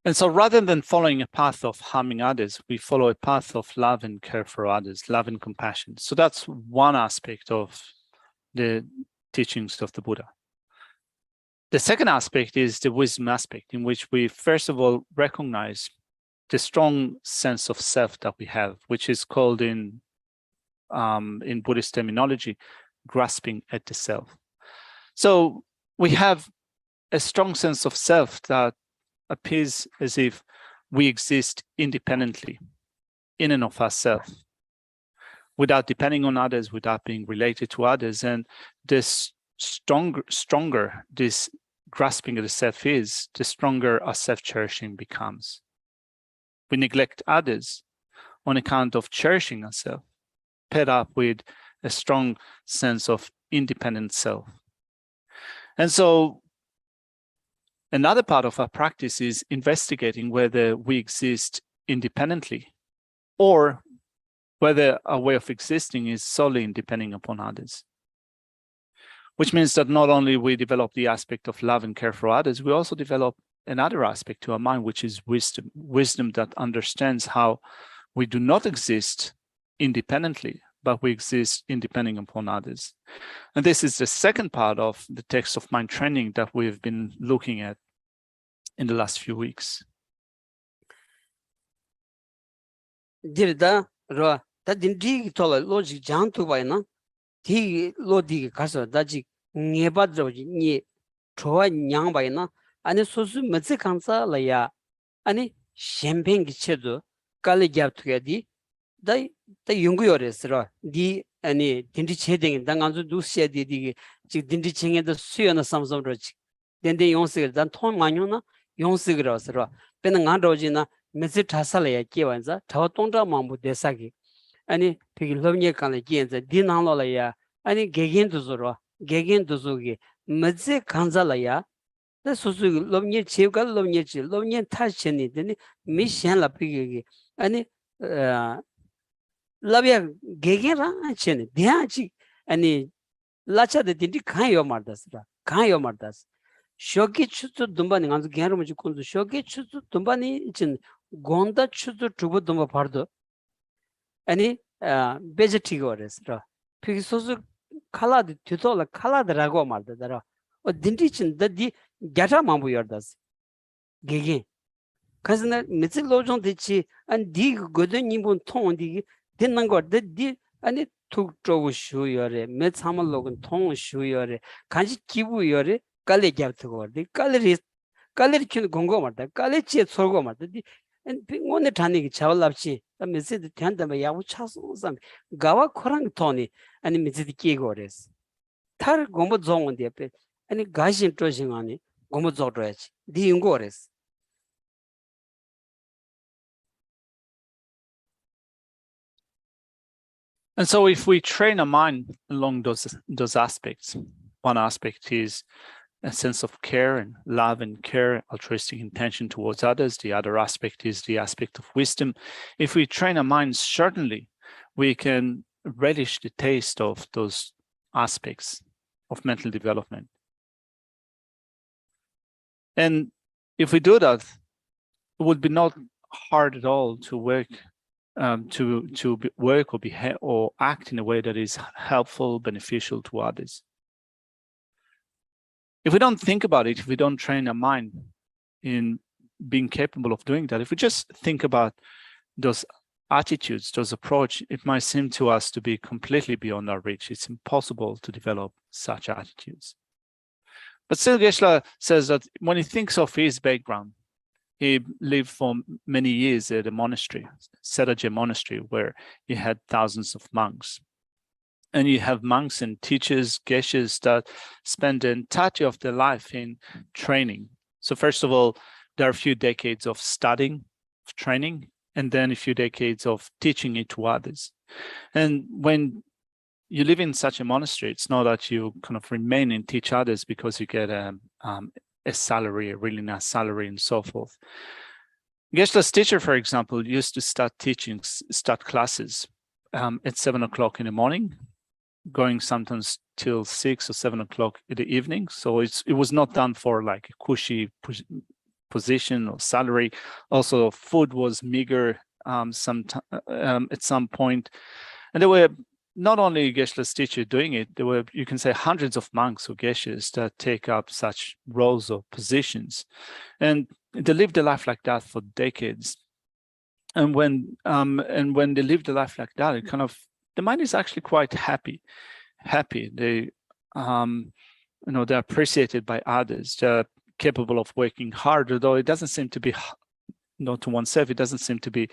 And so rather than following a path of harming others, we follow a path of love and care for others, love and compassion. So that's one aspect of the teachings of the Buddha. The second aspect is the wisdom aspect, in which we first of all recognize the strong sense of self that we have, which is called in Buddhist terminology, grasping at the self. So we have a strong sense of self that appears as if we exist independently in and of ourselves, without depending on others, without being related to others. And this stronger this grasping of the self is, the stronger our self-cherishing becomes. We neglect others on account of cherishing ourselves, paired up with a strong sense of independent self. And so another part of our practice is investigating whether we exist independently or whether our way of existing is solely depending upon others. Which means that not only we develop the aspect of love and care for others, we also develop another aspect to our mind, which is wisdom that understands how we do not exist independently, but we exist independent upon others. And this is the second part of the text of mind training that we've been looking at in the last few weeks. dirda ro ta dindi tola logic jang tu bai na di lo di ka so da ji nge ba ro ji ni chowa nyang bai na ani so su me zi kan sa la ya ani shenpeng gi chedo kale gyap tu ya di da yung yo res ro di ani dindi che ding da ngang zu du she di di ji dindi chenge da su yo na sam sam ro ji den de yong se dan thon ma nyu na yong se ro se ro pe na ngang ro ji na 메시 타살이야 기원자 더 동자 마무 대사기 아니 되게 lovnye 간에 기엔자 디나로라야 아니 개겐도 저러 개겐도 저기 메시 간자라야 나 소소 lovnye 제가 lovnye 지 lovnye 타신이 되니 미션라 피기 아니 라비아 개겐라 chen 대하지 아니 라차데 딘디 가요 말다스라 가요 말다스 쇼기 추도 dum바니 간주 게르무지 콘주 쇼기 추도 dum바니 진 gonda chudu tubu dumba pardo ani bejeti gores ra pisosu kala de tutola kala de rago marda dara o dindi chin da di gata mambu yardas gege kazna mitsi lojong de chi an di godo nimbon ton di dinnan gor de di ani tuk trogu shu yore me chamal logon ton shu yore kanji kibu yore kale gyapto gor di kale kin gongo marda kale chi sorgo marda di and one tani chawlapchi the message tanda ba yawu chaso sam gawa khorang toni ani message ki gores thar gombo zong de pe ani gashin trojing ani gombo zodrech di ngores. And so if we train our mind along those aspects, one aspect is a sense of care and love and care, altruistic intention towards others. The other aspect is the aspect of wisdom. If we train our minds, certainly we can relish the taste of those aspects of mental development. And if we do that, it would be not hard at all to work work or behave or act in a way that is helpful, beneficial to others. If we don't think about it, if we don't train our mind in being capable of doing that, if we just think about those attitudes, those approach, it might seem to us to be completely beyond our reach. It's impossible to develop such attitudes. But still, Geshe says that when he thinks of his background, he lived for many years at a monastery, Setaje Monastery, where he had thousands of monks. And you have monks and teachers, geshes, that spend the entirety of their life in training. So first of all, there are a few decades of studying, of training, and then a few decades of teaching it to others. And when you live in such a monastery, it's not that you kind of remain and teach others because you get a salary, a really nice salary, and so forth. Geshe's teacher, for example, used to start classes at 7 o'clock in the morning, going sometimes till 6 or 7 o'clock in the evening. So it was not done for like a cushy position or salary. Also, food was meager at some point. And there were not only Geshe's teacher doing it, there were, you can say, hundreds of monks or geshes that take up such roles or positions. And they lived a life like that for decades. And when they lived a life like that, it kind of, the mind is actually quite happy. They, they're appreciated by others. They're capable of working hard, although it doesn't seem to be, to oneself, it doesn't seem to be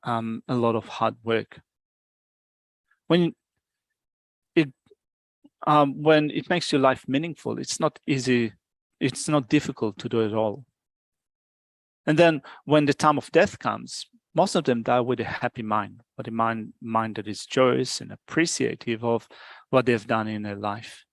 a lot of hard work. When it makes your life meaningful, it's not easy, it's not difficult to do it all. And then when the time of death comes, most of them die with a happy mind, but a mind that is joyous and appreciative of what they've done in their life.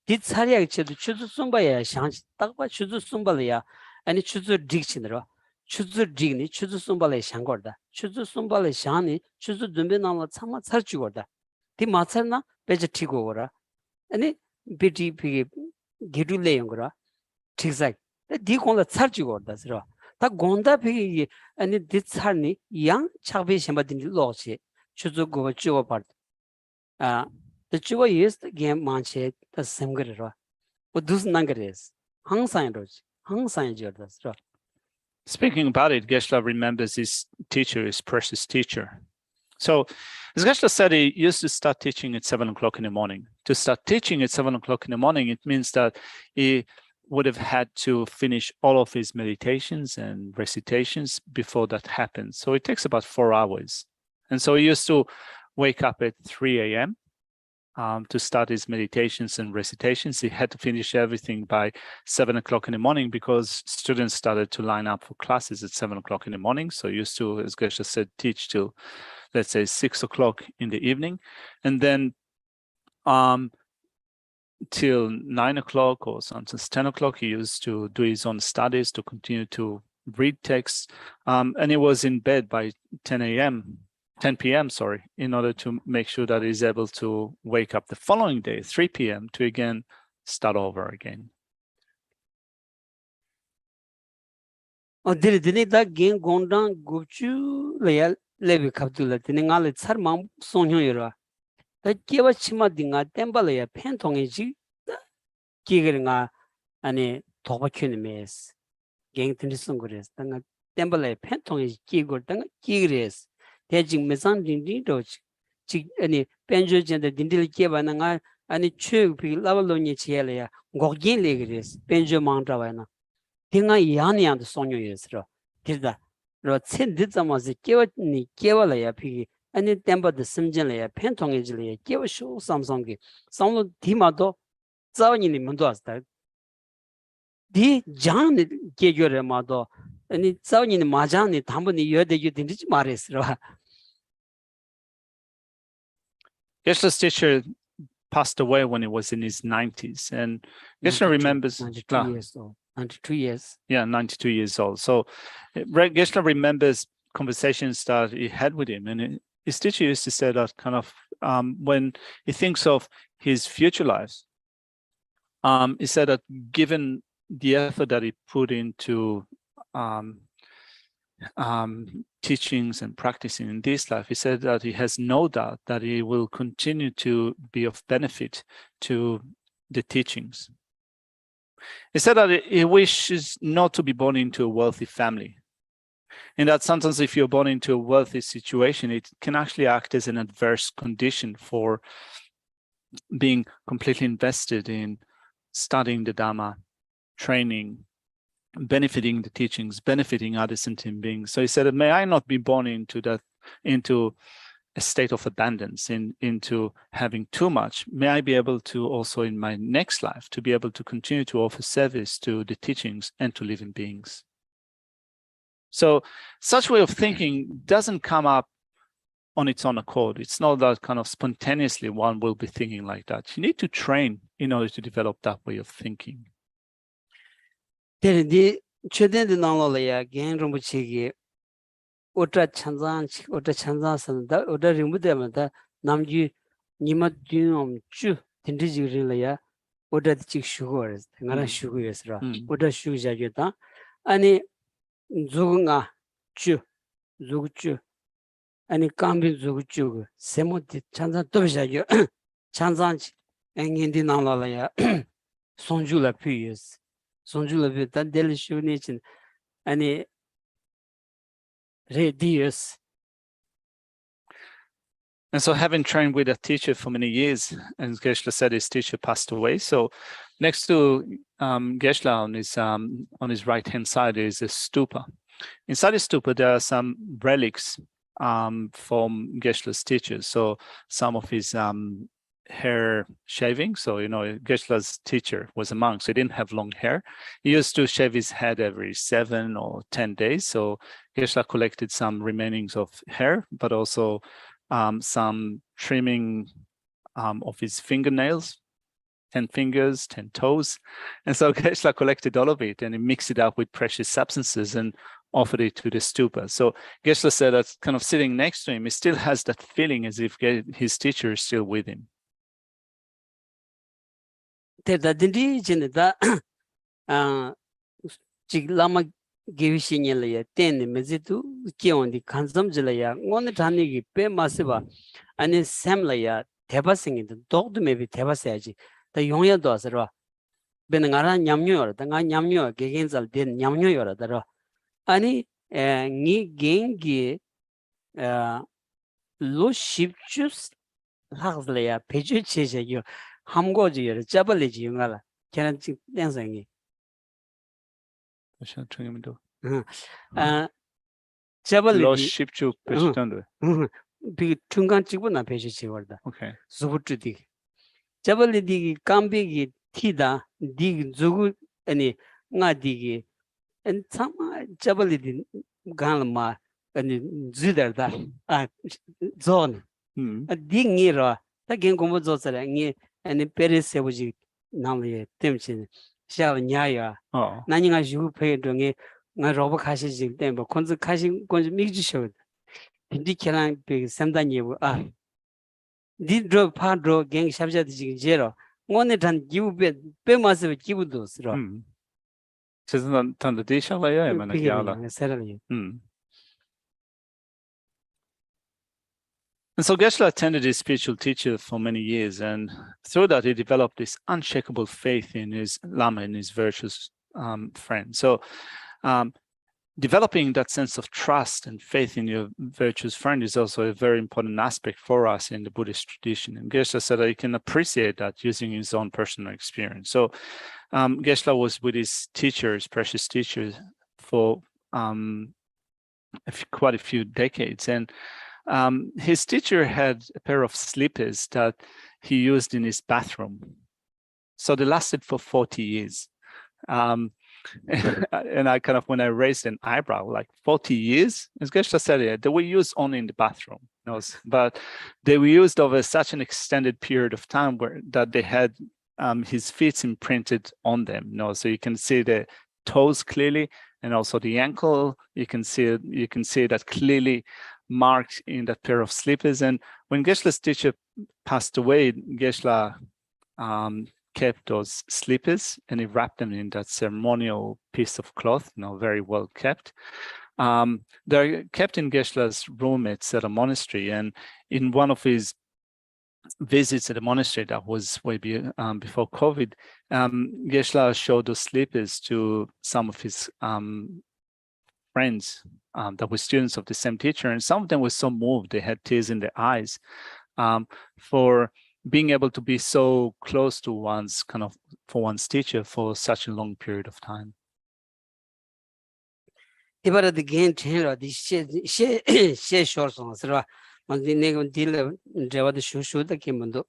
Dit sarya chedu chuzu sumba ya shanchi takpa chuzu sumba ya ani chuzu dik chinro chuzu dik ni chuzu sumba la shangorda chuzu sumba la shani chuzu dumbe namla chama sarchi gorda ti matsarna beja tigo gora ani biti pigi gidu le yongora tiksak di konla sarchi gorda sro ta gonda pigi ani dit sarni yang chakbe shamba dini loche chuzu go chugo part the chuo is the game manche the semgara but this nangar is hang sign jordas. Speaking about it, Geshe remembers his teacher, his precious teacher. So as Geshe said, he used to start teaching at 7 o'clock in the morning. To start teaching at 7 o'clock in the morning, it means that he would have had to finish all of his meditations and recitations before that happened. So it takes about 4 hours. And so he used to wake up at 3 a.m. To start his meditations and recitations. He had to finish everything by 7 o'clock in the morning because students started to line up for classes at 7 o'clock in the morning. So he used to, as Geshe said, teach till, let's say, 6 o'clock in the evening. And then till 9 o'clock or sometimes 10 o'clock, he used to do his own studies, to continue to read texts. And he was in bed by 10 p.m., in order to make sure that he's able to wake up the following day, 3 p.m., to again start over again. 대직 매상 딘디도 지 아니 벤조 전에 딘딜 깨바나가 아니 최비 라발로니 지엘이야 고긴 레그레스 벤조 망자와나 딩아 야니안도 소녀였어 디다 로 첸디자마지 깨와니 깨와라야 피 아니 템버드 심전래야 펜통이질래 깨워쇼 삼성기 상로 디마도 자원이니 문도 왔다 디 잔 깨겨레마도 아니 자원이니 마장니 담번이 여대기 딘지 말했어. Geshe's teacher passed away when he was in his 90s, and Geshe remembers 92 years old. 92 years. Yeah, 92 years old. So Geshe remembers conversations that he had with him, and his teacher used to say that kind of when he thinks of his future lives, he said that given the effort that he put into teachings and practicing in this life, he said that he has no doubt that he will continue to be of benefit to the teachings. He said that he wishes not to be born into a wealthy family. And that sometimes if you're born into a wealthy situation, it can actually act as an adverse condition for being completely invested in studying the Dhamma, training, benefiting the teachings, benefiting other sentient beings. So he said, may I not be born into a state of abundance, into having too much. May I be able to also in my next life to be able to continue to offer service to the teachings and to living beings. So such way of thinking doesn't come up on its own accord. It's not that kind of spontaneously one will be thinking like that. You need to train in order to develop that way of thinking. Otra chanza sanda otra rimbu de mata namji nima dyum chu tindi jigri la ya otra chik shugo ngara shugo yesra otra shugo ja ta ani zugunga chu zugu chu ani kambi zugu chu semo ti chanza to ja yo chanza engindi nangla la ya sonju la piyes sonju la bi ta del shu ni chin ani radius. And so having trained with a teacher for many years, and Geshe said his teacher passed away. So next to Geshe on his right-hand side is a stupa. Inside the stupa, there are some relics from Geshe's teachers. So some of his hair shaving. So, Geshe's teacher was a monk, so he didn't have long hair. He used to shave his head every 7 or 10 days. So Geshe collected some remainings of hair, but also some trimming of his fingernails, 10 fingers, 10 toes. And so Geshe collected all of it and he mixed it up with precious substances and offered it to the stupa. So Geshe said that kind of sitting next to him, he still has that feeling as if his teacher is still with him. Geshe la ten mezitu kion di kansam jila ya ngon thani gi pe masiba ani sam la ya theba singi dog du mebi theba saji ta yongya do asra ben ngara nyamnyo yor da nga nyamnyo gegen zal den nyamnyo yor da ro ani ngi gengi lo shipchus hagla ya peju cheje yo hamgo ji yor jabale ji ngala kenan chi densangi Lo shipchu pechitando. Big tungan chibuna pechi chiwarda. Okay. Zubutu dig. Jabali digi kambigi tida dig zugu ani nga digi and sama jabali di ganma ani zidarda zone. Dig ngira ta gen kombo zosara ngi ani peresebuji namye temchin. Shall nyaya. Nani nga ju pay doing nga robo kashi jig them, but konzu kashi konzu mixed show. Did can be something you did draw part draw gang subject zero. One it and give bit be massive give those. Isn't the dish of Certainly. And so Geshe attended his spiritual teacher for many years, and through that he developed this unshakable faith in his Lama and his virtuous friend. So developing that sense of trust and faith in your virtuous friend is also a very important aspect for us in the Buddhist tradition. And Geshe said that he can appreciate that using his own personal experience. So Geshe was with his teacher, his precious teacher, for quite a few decades. And his teacher had a pair of slippers that he used in his bathroom. So they lasted for 40 years. And I kind of, when I raised an eyebrow, like 40 years, as Geshe said, they were used only in the bathroom. But they were used over such an extended period of time that they had his feet imprinted on them. So you can see the toes clearly, and also the ankle. You can see that clearly marked in that pair of slippers. And when Geshe's teacher passed away, Geshe kept those slippers and he wrapped them in that ceremonial piece of cloth, very well kept. They're kept in Geshe's room at a monastery, and in one of his visits at the monastery, that was way before COVID, Geshe showed those slippers to some of his friends that were students of the same teacher, and some of them were so moved, they had tears in their eyes for being able to be so close to one's teacher for such a long period of time. 이바라 the gain change the she short songs right on the negative deal the show the kimundo.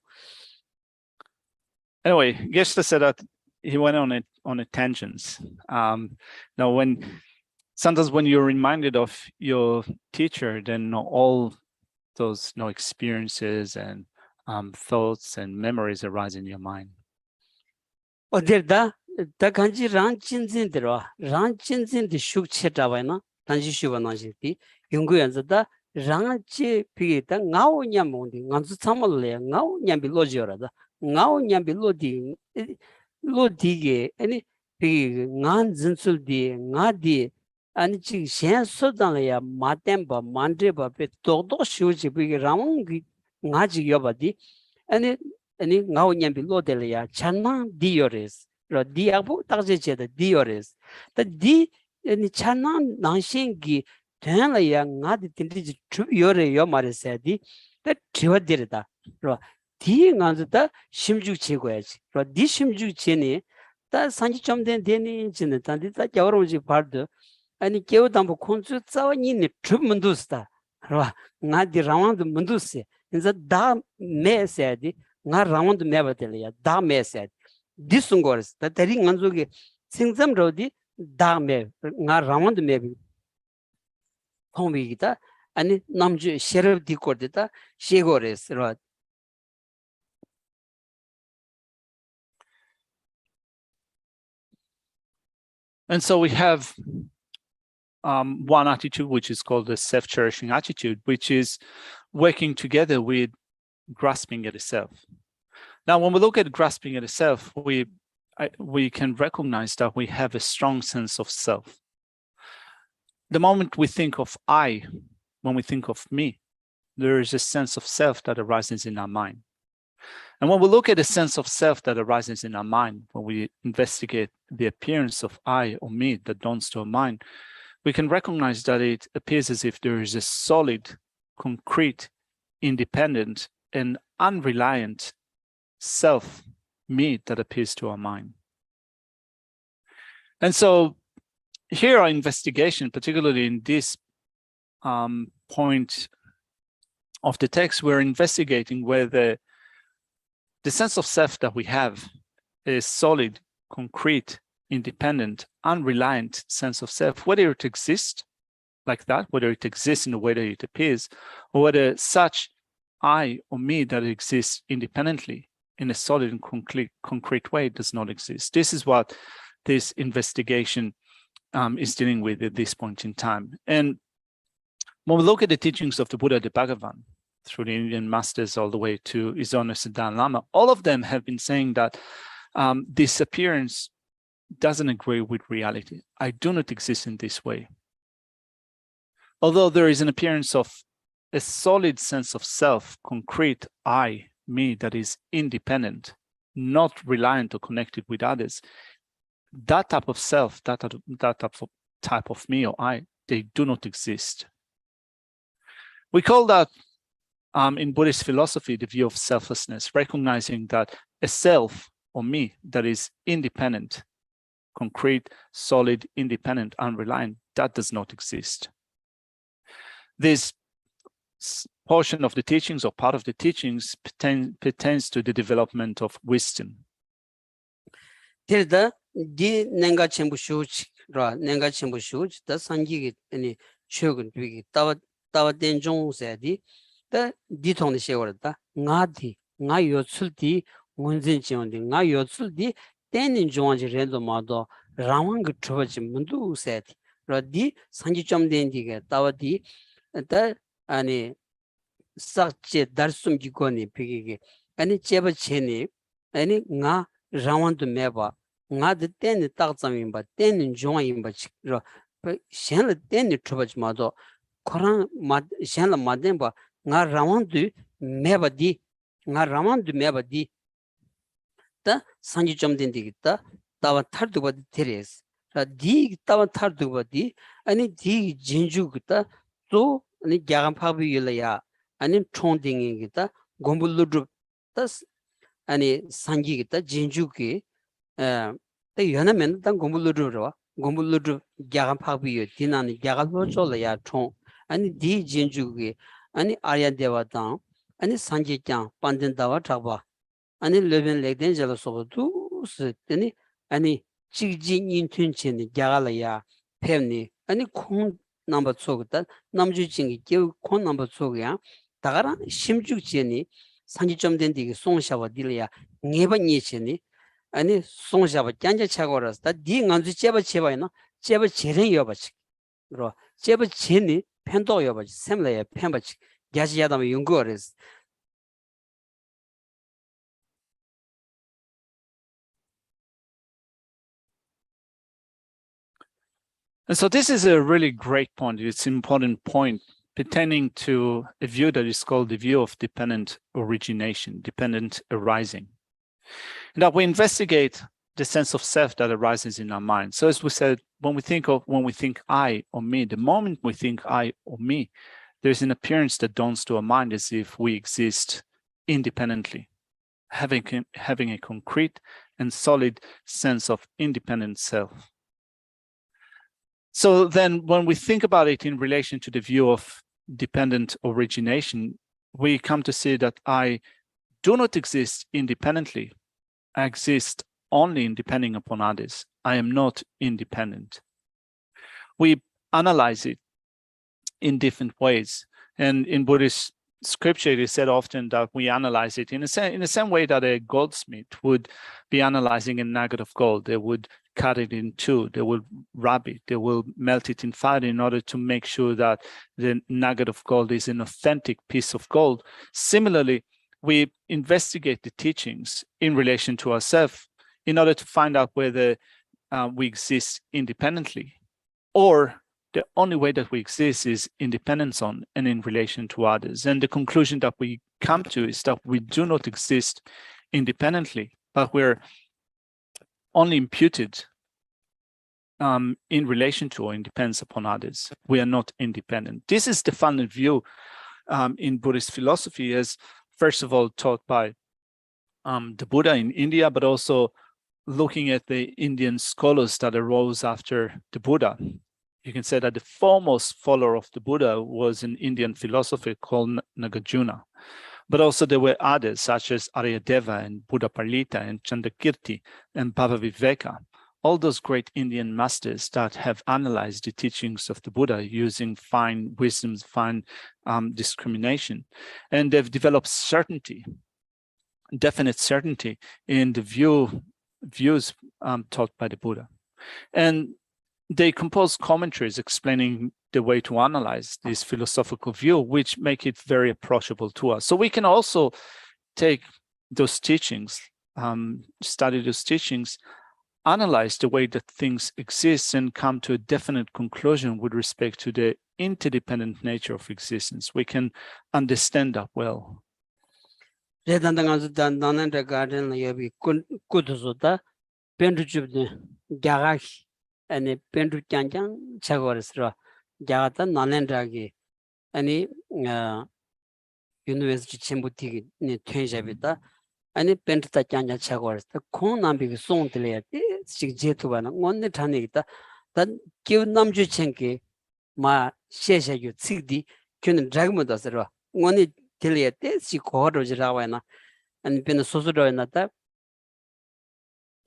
Anyway, Geshe said that he went on a tangent. Now sometimes when you're reminded of your teacher, then all those experiences and thoughts and memories arise in your mind. Oh, there da kanji ran chinzin dero ran chinzin the shuk chetawa na tanji shuba na jiti yungu yanza da ran che pi da ngao nyam mondi nganzu chamal le ngao nyam bi lojora da ngao nyam bi lodi ge ani pi ngan zinsul di ngadi ani chi shen so dan ya matem ba mande ba pe todo shu ji pi ram gi ngaji yoba di ani ngao nyam bi lodele ya channa diores ro diabu takje che da diores da di ani channa nangshin gi tenla ya ngadi tindi yore yo mare se di da triwa dirda ro di nganzu da 심죽 제거야지 로 디 심죽 제니 다 산지 좀 된 되니 진짜 단디 다 겨울오지 발도 아니 겨우 담보 콘주 싸워니니 줍문두스다 로 나디 라완도 문두스 인자 다 메세디 나 라완도 메바텔이야 다 메세디 디숭고르스 다 데리 nganzu기 생점로디 다메 나 라완도 메비 통비기다 아니 남주 셰르 디코르다 셰고레스 로. And so we have one attitude, which is called the self-cherishing attitude, which is working together with grasping at the self. Now, when we look at grasping at the self, we can recognize that we have a strong sense of self. The moment we think of I, when we think of me, there is a sense of self that arises in our mind. And when we look at the sense of self that arises in our mind, when we investigate the appearance of I or me that dawns to our mind, we can recognize that it appears as if there is a solid, concrete, independent, and unreliant self, me, that appears to our mind. And so here our investigation, particularly in this point of the text, we're investigating whether the sense of self that we have is solid, concrete, independent, unreliant sense of self, whether it exists like that, whether it exists in the way that it appears, or whether such I or me that exists independently in a solid and concrete way does not exist. This is what this investigation is dealing with at this point in time. And when we look at the teachings of the Buddha, the Bhagavan, through the Indian masters all the way to His Holiness the Dalai Lama, all of them have been saying that this appearance doesn't agree with reality. I do not exist in this way. Although there is an appearance of a solid sense of self, concrete I, me, that is independent, not reliant or connected with others, that type of self, that type of me or I, they do not exist. We call that in Buddhist philosophy, the view of selflessness, recognizing that a self or me that is independent, concrete, solid, independent, unreliant, that does not exist. This portion of the teachings or part of the teachings pertains to the development of wisdom. Tirda di nenga chembu shuch ra nenga chembu shuch da sangi gi ani shogun bi tawa denjong se di da di thong de shewar da nga yosul di ngunjin cheon di nga yosul di tenin jong ji rendo ma do rawang ge choba ji mundu se di ra di sangi chom den di ge tawa di da ani sakche darsum gi ko ni pigi ge ani cheba cheni ani nga rawang du meba nga de ten tak zamim ba ten jong im ba ro shen le ten choba ji ma do koran ma shen la ma den ba nga rawang du meba di nga raman du meba di ta sanji chomden di ta tawa thar du ba teres ra di tawa thar du ba di ani di jinju ta so ani gyagam phabi yela ya ani chonding gi ta gombul du ta ani sanji gi ta jinju ki ta yana men ta gombul du ro gombul du gyagam phabi yo dinani gyagal lo chol ya chong ani di jinju gi ani arya deva ta ani sanji kyang pandin dawa thaba 아니 레벤 레덴 잘서도 스더니 아니 지진 인춘치니 야갈이야 팸니 아니 콩 넘버 속다 남주진이 콩 넘버 속이야 다가라 심죽지니 산지점 된 디게 송샤와 딜이야 네번이치니 아니 송샤와 짠자 차고라스다 디 간주 제바이나 제바 제ren 여바치 그러 제바 제니 팬도 여바치 샘래야 팬바치 야지야다면 연구어레스 And so this is a really great point. It's an important point pertaining to a view that is called the view of dependent origination, dependent arising. And that we investigate the sense of self that arises in our mind. So as we said, when we think I or me, the moment we think I or me, there's an appearance that dawns to our mind as if we exist independently, having a concrete and solid sense of independent self. So then when we think about it in relation to the view of dependent origination, we come to see that I do not exist independently. I exist only in depending upon others. I am not independent. We analyze it in different ways. And in Buddhist scripture, it is said often that we analyze it in the same way that a goldsmith would be analyzing a nugget of gold. They would cut it in two, they will rub it, they will melt it in fire in order to make sure that the nugget of gold is an authentic piece of gold. Similarly, we investigate the teachings in relation to ourselves in order to find out whether we exist independently, or the only way that we exist is independence on and in relation to others. And the conclusion that we come to is that we do not exist independently, but we're only imputed in relation to or in dependence upon others. We are not independent. This is the fundamental view in Buddhist philosophy, as first of all taught by the Buddha in India, but also looking at the Indian scholars that arose after the Buddha. You can say that the foremost follower of the Buddha was an Indian philosopher called Nagarjuna. But also there were others such as Aryadeva and Buddha Parlita and Chandakirti and Bhavaviveka, all those great Indian masters that have analyzed the teachings of the Buddha using fine wisdoms, fine discrimination. And they've developed certainty, definite certainty in the views taught by the Buddha. And they compose commentaries explaining the way to analyze this philosophical view, which make it very approachable to us. So we can also take those teachings, study those teachings, analyze the way that things exist, and come to a definite conclusion with respect to the interdependent nature of existence. We can understand that well. 아니 벤두 짱짱 차고르스라 자가다 나넨다기 아니 유니버시티 쳔부티기 네 퇴잡이다 아니 벤트다 짱짱 차고르스다 콩남비기 송들레야티 식제투바나 원네 타네기다 단 기운남주 쳔게 마 셰셰유 찌디 균은 드라그모다스라 원네 딜레야티 시코르지라와나 아니 벤 소소로나다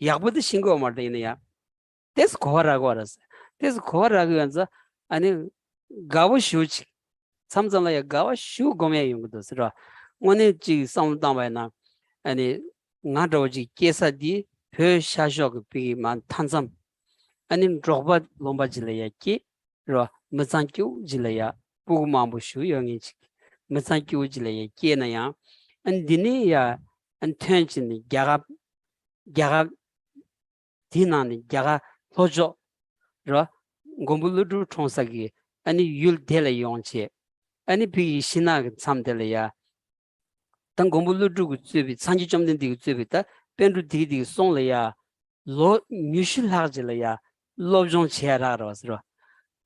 야부드 신고 말데이네야 This Koragoras. This Koraganza, and Gava Shuch, something like a Gava Shu Gome Yungdosra. One is some Damana, and a Nadoji Kesa di, Per Shashok P. Man Tansam, and in Robert Lombajilea Ki, Mazanku Gilea, Pugmambu Shu Yongich, Mazanku Gilea Kienaya, and Dinea and Tension Garab Dinani Gara. Hojo, Ra, Gombulu Tronsagi, any Yul Dele Yonche, any P. Shinag Sam Delea. 당 공부를 주고 집이 산지 좀 된 뒤 집이다 벤루 디디 송래야 로 뉴실하질래야 로종 체라라서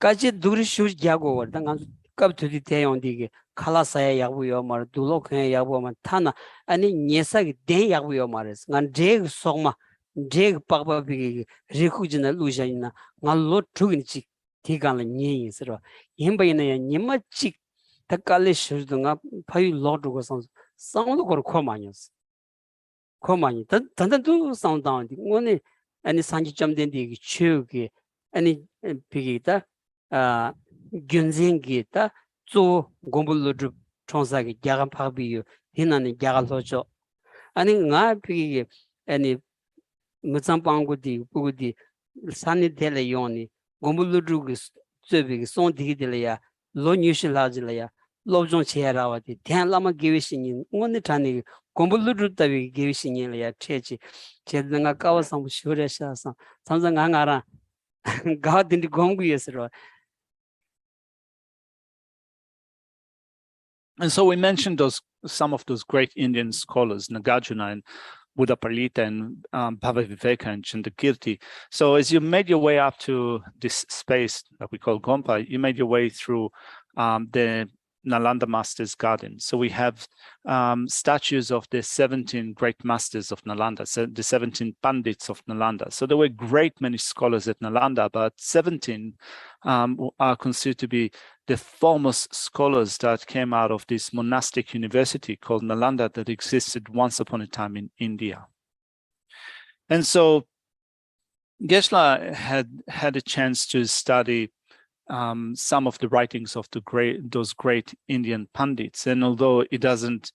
까지 두리 슈 야고 월당 갑투디 대용디게 칼라사야 야부요 말 둘로케 야부만 타나 아니 녀석이 대 야부요 말스 난 제그 속마 제그 빠바비 리쿠지나 루샤이나 날로 투긴치 티간을 녀이스로 임바이네 님마치 takale shudunga payu lodugo sound ko komanyos komany tan du sound down ngone ani sanji jamden di chugi ani pigita gyunzingi ta zo gombuludu chonsagi gyagan pagbiyo hinani gyagal lojo ani nga pigi ani mutsampangu di bugudi sani tele yoni gombuludu zobi son digidele ya lo nyushilajile lobjong cherawati ten lama gewishin ngone tani gombuludu tabi gewishin ya chechi chedanga kawasam shuresha sa samsanga ngara gadindi gongu yesro. And so we mentioned some of those great Indian scholars, Nagarjuna and Buddhapalita and Bhavaviveka and Chandakirti. So as you made your way up to this space that we call Gompa, you made your way through the Nalanda Masters Garden. So we have statues of the 17 great masters of Nalanda, so the 17 Pandits of Nalanda. So there were great many scholars at Nalanda, but 17 are considered to be the foremost scholars that came out of this monastic university called Nalanda that existed once upon a time in India. And so Geshe had a chance to study some of the writings of those great Indian Pandits. And although he doesn't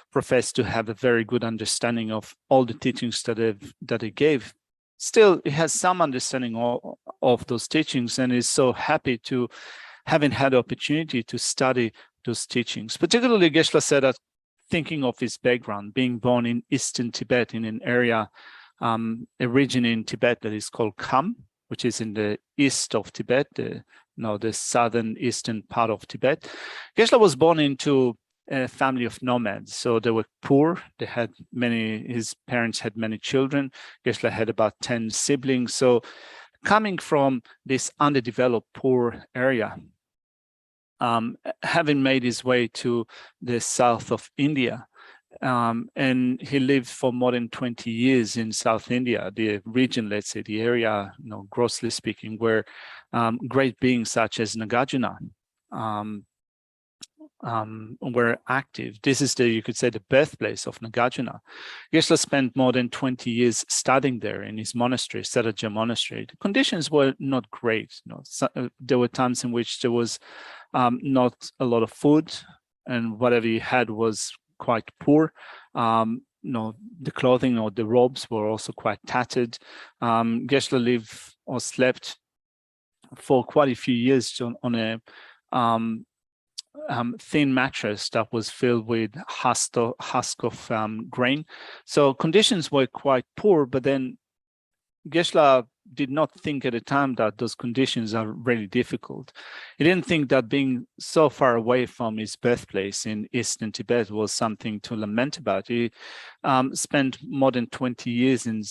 profess to have a very good understanding of all the teachings that he gave, still he has some understanding of those teachings and is so happy to having had the opportunity to study those teachings. Particularly, Geshe said that thinking of his background, being born in Eastern Tibet in an area, a region in Tibet that is called Kham, which is in the east of Tibet, the southern eastern part of Tibet. Geshe was born into a family of nomads. So they were poor. His parents had many children. Geshe had about 10 siblings. So coming from this underdeveloped, poor area, having made his way to the south of India, and he lived for more than 20 years in South India, the region, let's say, the area, grossly speaking, where great beings such as Nagarjuna were active. This is you could say, the birthplace of Nagarjuna. Geshe spent more than 20 years studying there in his monastery, Saraja Monastery. The conditions were not great. There were times in which there was not a lot of food, and whatever you had was quite poor. The clothing or the robes were also quite tattered. Geshe lived or slept for quite a few years on a thin mattress that was filled with husk of grain. So conditions were quite poor, but then Geshe did not think at the time that those conditions are really difficult. He didn't think that being so far away from his birthplace in Eastern Tibet was something to lament about. He spent more than 20 years in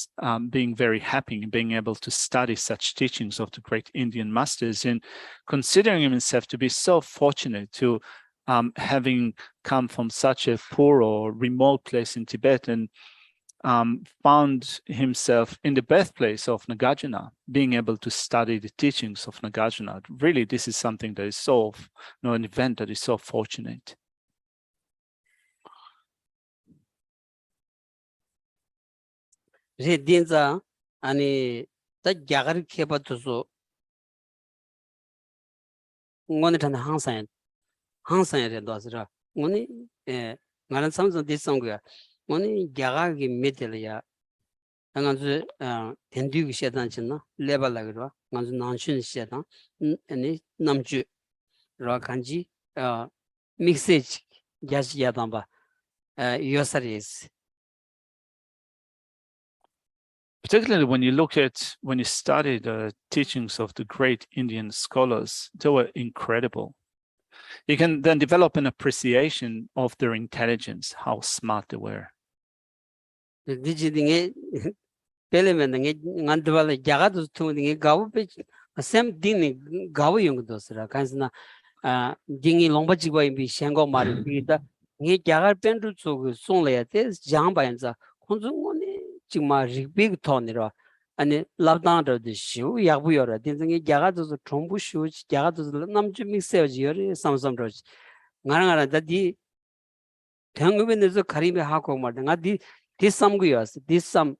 being very happy in being able to study such teachings of the great Indian masters, and considering himself to be so fortunate to having come from such a poor or remote place in Tibet and found himself in the birthplace of Nagarjuna, being able to study the teachings of Nagarjuna. Really, this is something that is an event that is so fortunate. Redinza ani ta gyagar kheba tuso ngone tan hangsan re dosra ngone ngaran samson disongya ngone gyaga gi metel ya nganzu tendu gi shedan chinna level la gro nganzu nanshun shedan ani namju ro kanji mixage gas yadan ba yosaris. Particularly when you study the teachings of the great Indian scholars, they were incredible. You can then develop an appreciation of their intelligence, how smart they were. 디지딩에 벨레면 게 간드발에 야가도 투딩에 가우베 샘 딩이 가우 용도스라 간스나 아 딩이 롱바지고 임비 샹고 마리 비다 게 야갈 펜도 쪽 송래야 돼 장바연자 콘중고네 지마 리빅 토니로 아니 라브단도 쇼 야부여라 딩이 야가도 정부 쇼 야가도 남주 믹스여지요 삼삼도 나랑아라 다디 당급에서 가림에 하고 말다 디 디삼구여스 디삼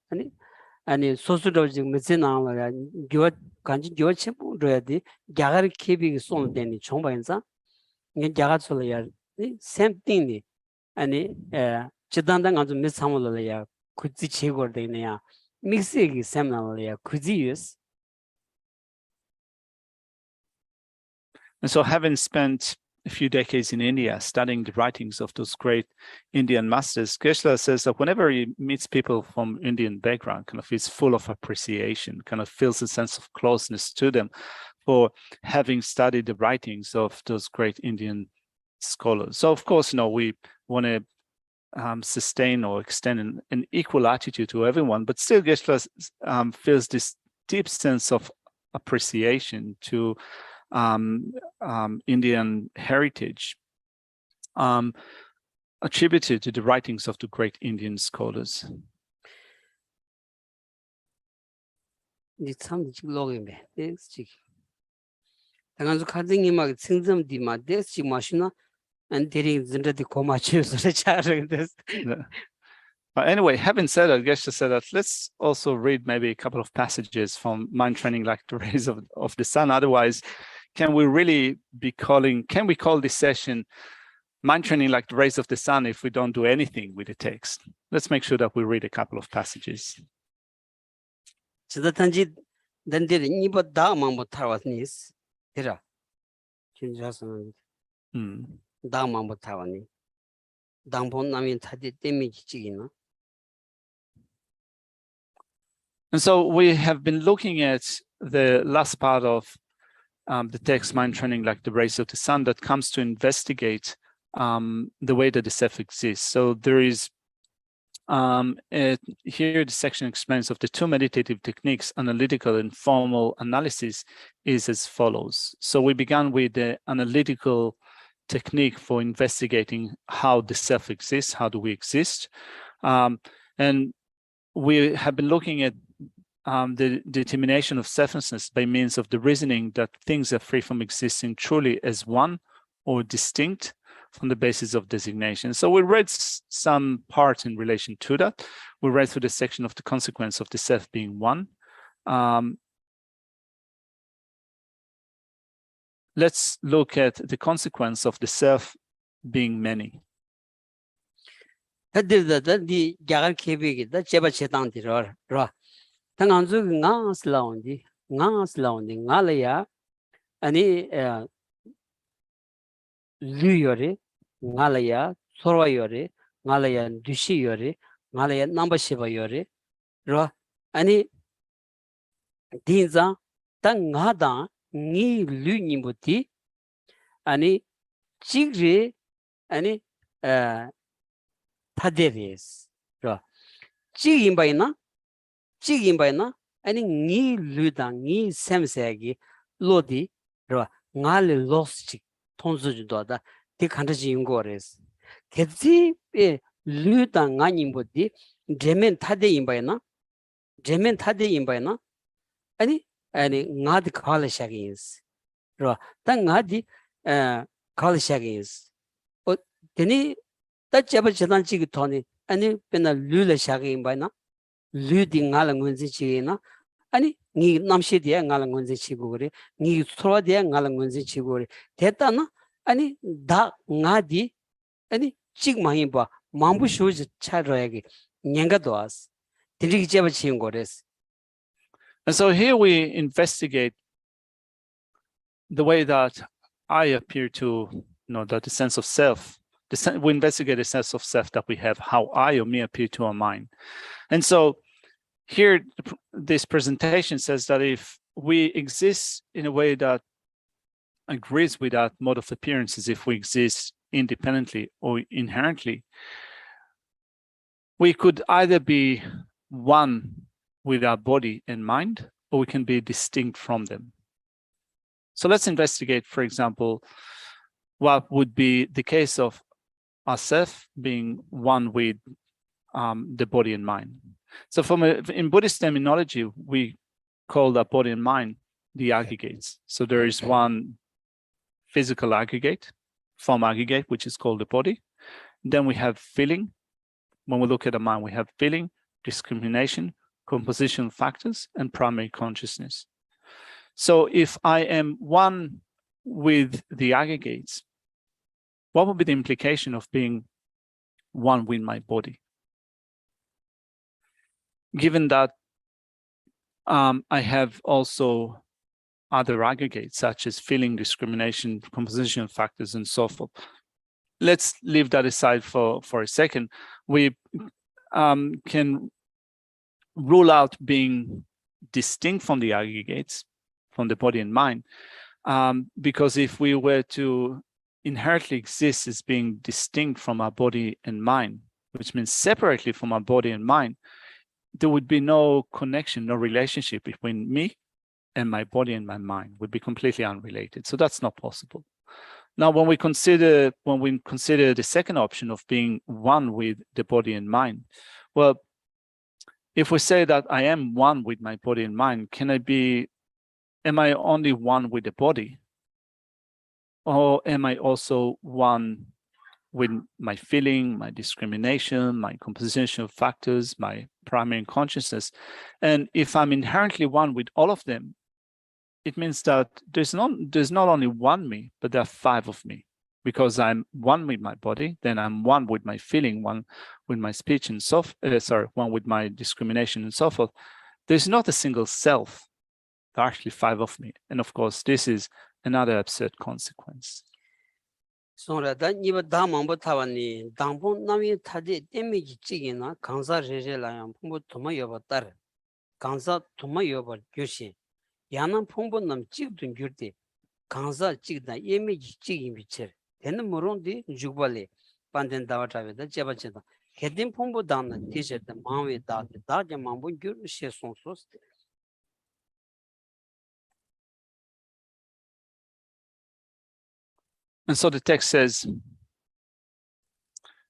아니 소수도 지금 메시나가 교 간지 교 첨부로야 돼 야가를 케비 손되니 정반사 이게 야가sol야 샘띵니 아니 지단당 아주 메삼을야 굳이 제거되네야 믹스기 샘나을야 굳이 유스. And so having spent a few decades in India studying the writings of those great Indian masters, Geshe says that whenever he meets people from Indian background, kind of he's full of appreciation, kind of feels a sense of closeness to them for having studied the writings of those great Indian scholars. So of course, we want to sustain or extend an equal attitude to everyone, but still Geshe feels this deep sense of appreciation to Indian heritage attributed to the writings of the great Indian scholars. Anyway, having said that, Geshe said that let's also read maybe a couple of passages from Mind Training Like the Rays of the Sun. Otherwise, can we call this session Mind Training Like the Rays of the Sun if we don't do anything with the text? Let's make sure that we read a couple of passages. And so we have been looking at the last part of the text, Mind Training Like the Rays of the Sun, that comes to investigate the way that the self exists. So there is, here the section explains of the two meditative techniques, analytical and formal analysis is as follows. So we began with the analytical technique for investigating how the self exists, how do we exist. And we have been looking at the determination of selflessness by means of the reasoning that things are free from existing truly as one or distinct from the basis of designation. So we read some parts in relation to that. We read through the section of the consequence of the self being one. Let's look at the consequence of the self being many. 당한주 나슬라운디 나라야 아니 류요리 나라야 소로요리 나라야 두시요리 나라야 넘버시바요리 로 아니 딘자 당하다 니 류니부티 아니 지그리 아니 타데리스 로 지임바이나 지금바이나 아니 니 류다 니 샘세기 로디 로 나를 로스치 통수주도다 디 칸다지 인고레스 개지 류다 나님보디 제멘 타데 임바이나 아니 나디 칼샤기스 로 당나디 칼샤기스 어 데니 따챵바 제단 지기 토니 아니 베나 류레 샤기 임바이나 류디 ngalangun지치나 아니 니 남시디에 ngalangun지치고 그래 니 소라디에 ngalangun지치고 그래 됐다나 아니 다 나디 아니 찍마이 봐 망부쇼지 차려야기 냥가도아스 드리기 제바치인 거레스. And so here we investigate the way that I appear to, that the sense of self, we investigate the sense of self that we have, how I or me appear to our mind. And so here, this presentation says that if we exist in a way that agrees with that mode of appearances if we exist independently or inherently, we could either be one with our body and mind, or we can be distinct from them. So let's investigate, for example, what would be the case of ourself being one with the body and mind. So in Buddhist terminology, we call that body and mind the aggregates. So there is one physical aggregate, form aggregate, which is called the body. Then we have feeling. When we look at the mind, we have feeling, discrimination, composition factors, and primary consciousness. So if I am one with the aggregates, what would be the implication of being one with my body? Given that I have also other aggregates such as feeling, discrimination, composition factors, and so forth. Let's leave that aside for a second. We can rule out being distinct from the aggregates, from the body and mind, because if we were to inherently exist as being distinct from our body and mind, which means separately from our body and mind, there would be no connection, no relationship between me and my body and my mind, would be completely unrelated. So that's not possible. Now, when we consider the second option of being one with the body and mind, well, if we say that I am one with my body and mind, am I only one with the body? Or am I also one with my feeling, my discrimination, my composition factors, my primary consciousness? And if I'm inherently one with all of them, it means that there's not only one me, but there are 5 of me, because I'm one with my body, then I'm one with my feeling, one with my speech and so one with my discrimination and so forth. There's not a single self. There are actually 5 of me. And of course, this is another absurd consequence. So that you damn tawani, dampo nami tadi image chigina, Kansa Regelayam, Pumbo Tomayovatar, Kansa Tomayovar Geshe, Yana Pumbo Nam Chigdun Gurti, Kansa Chigda, image chigin bicher, then the Murundi, Jubale, Pandan Davata, the Jabacheta, Kedim Pumbo down the t-shirt, the Maui dot, the Darja Mambo Gur, she son sos. And so the text says,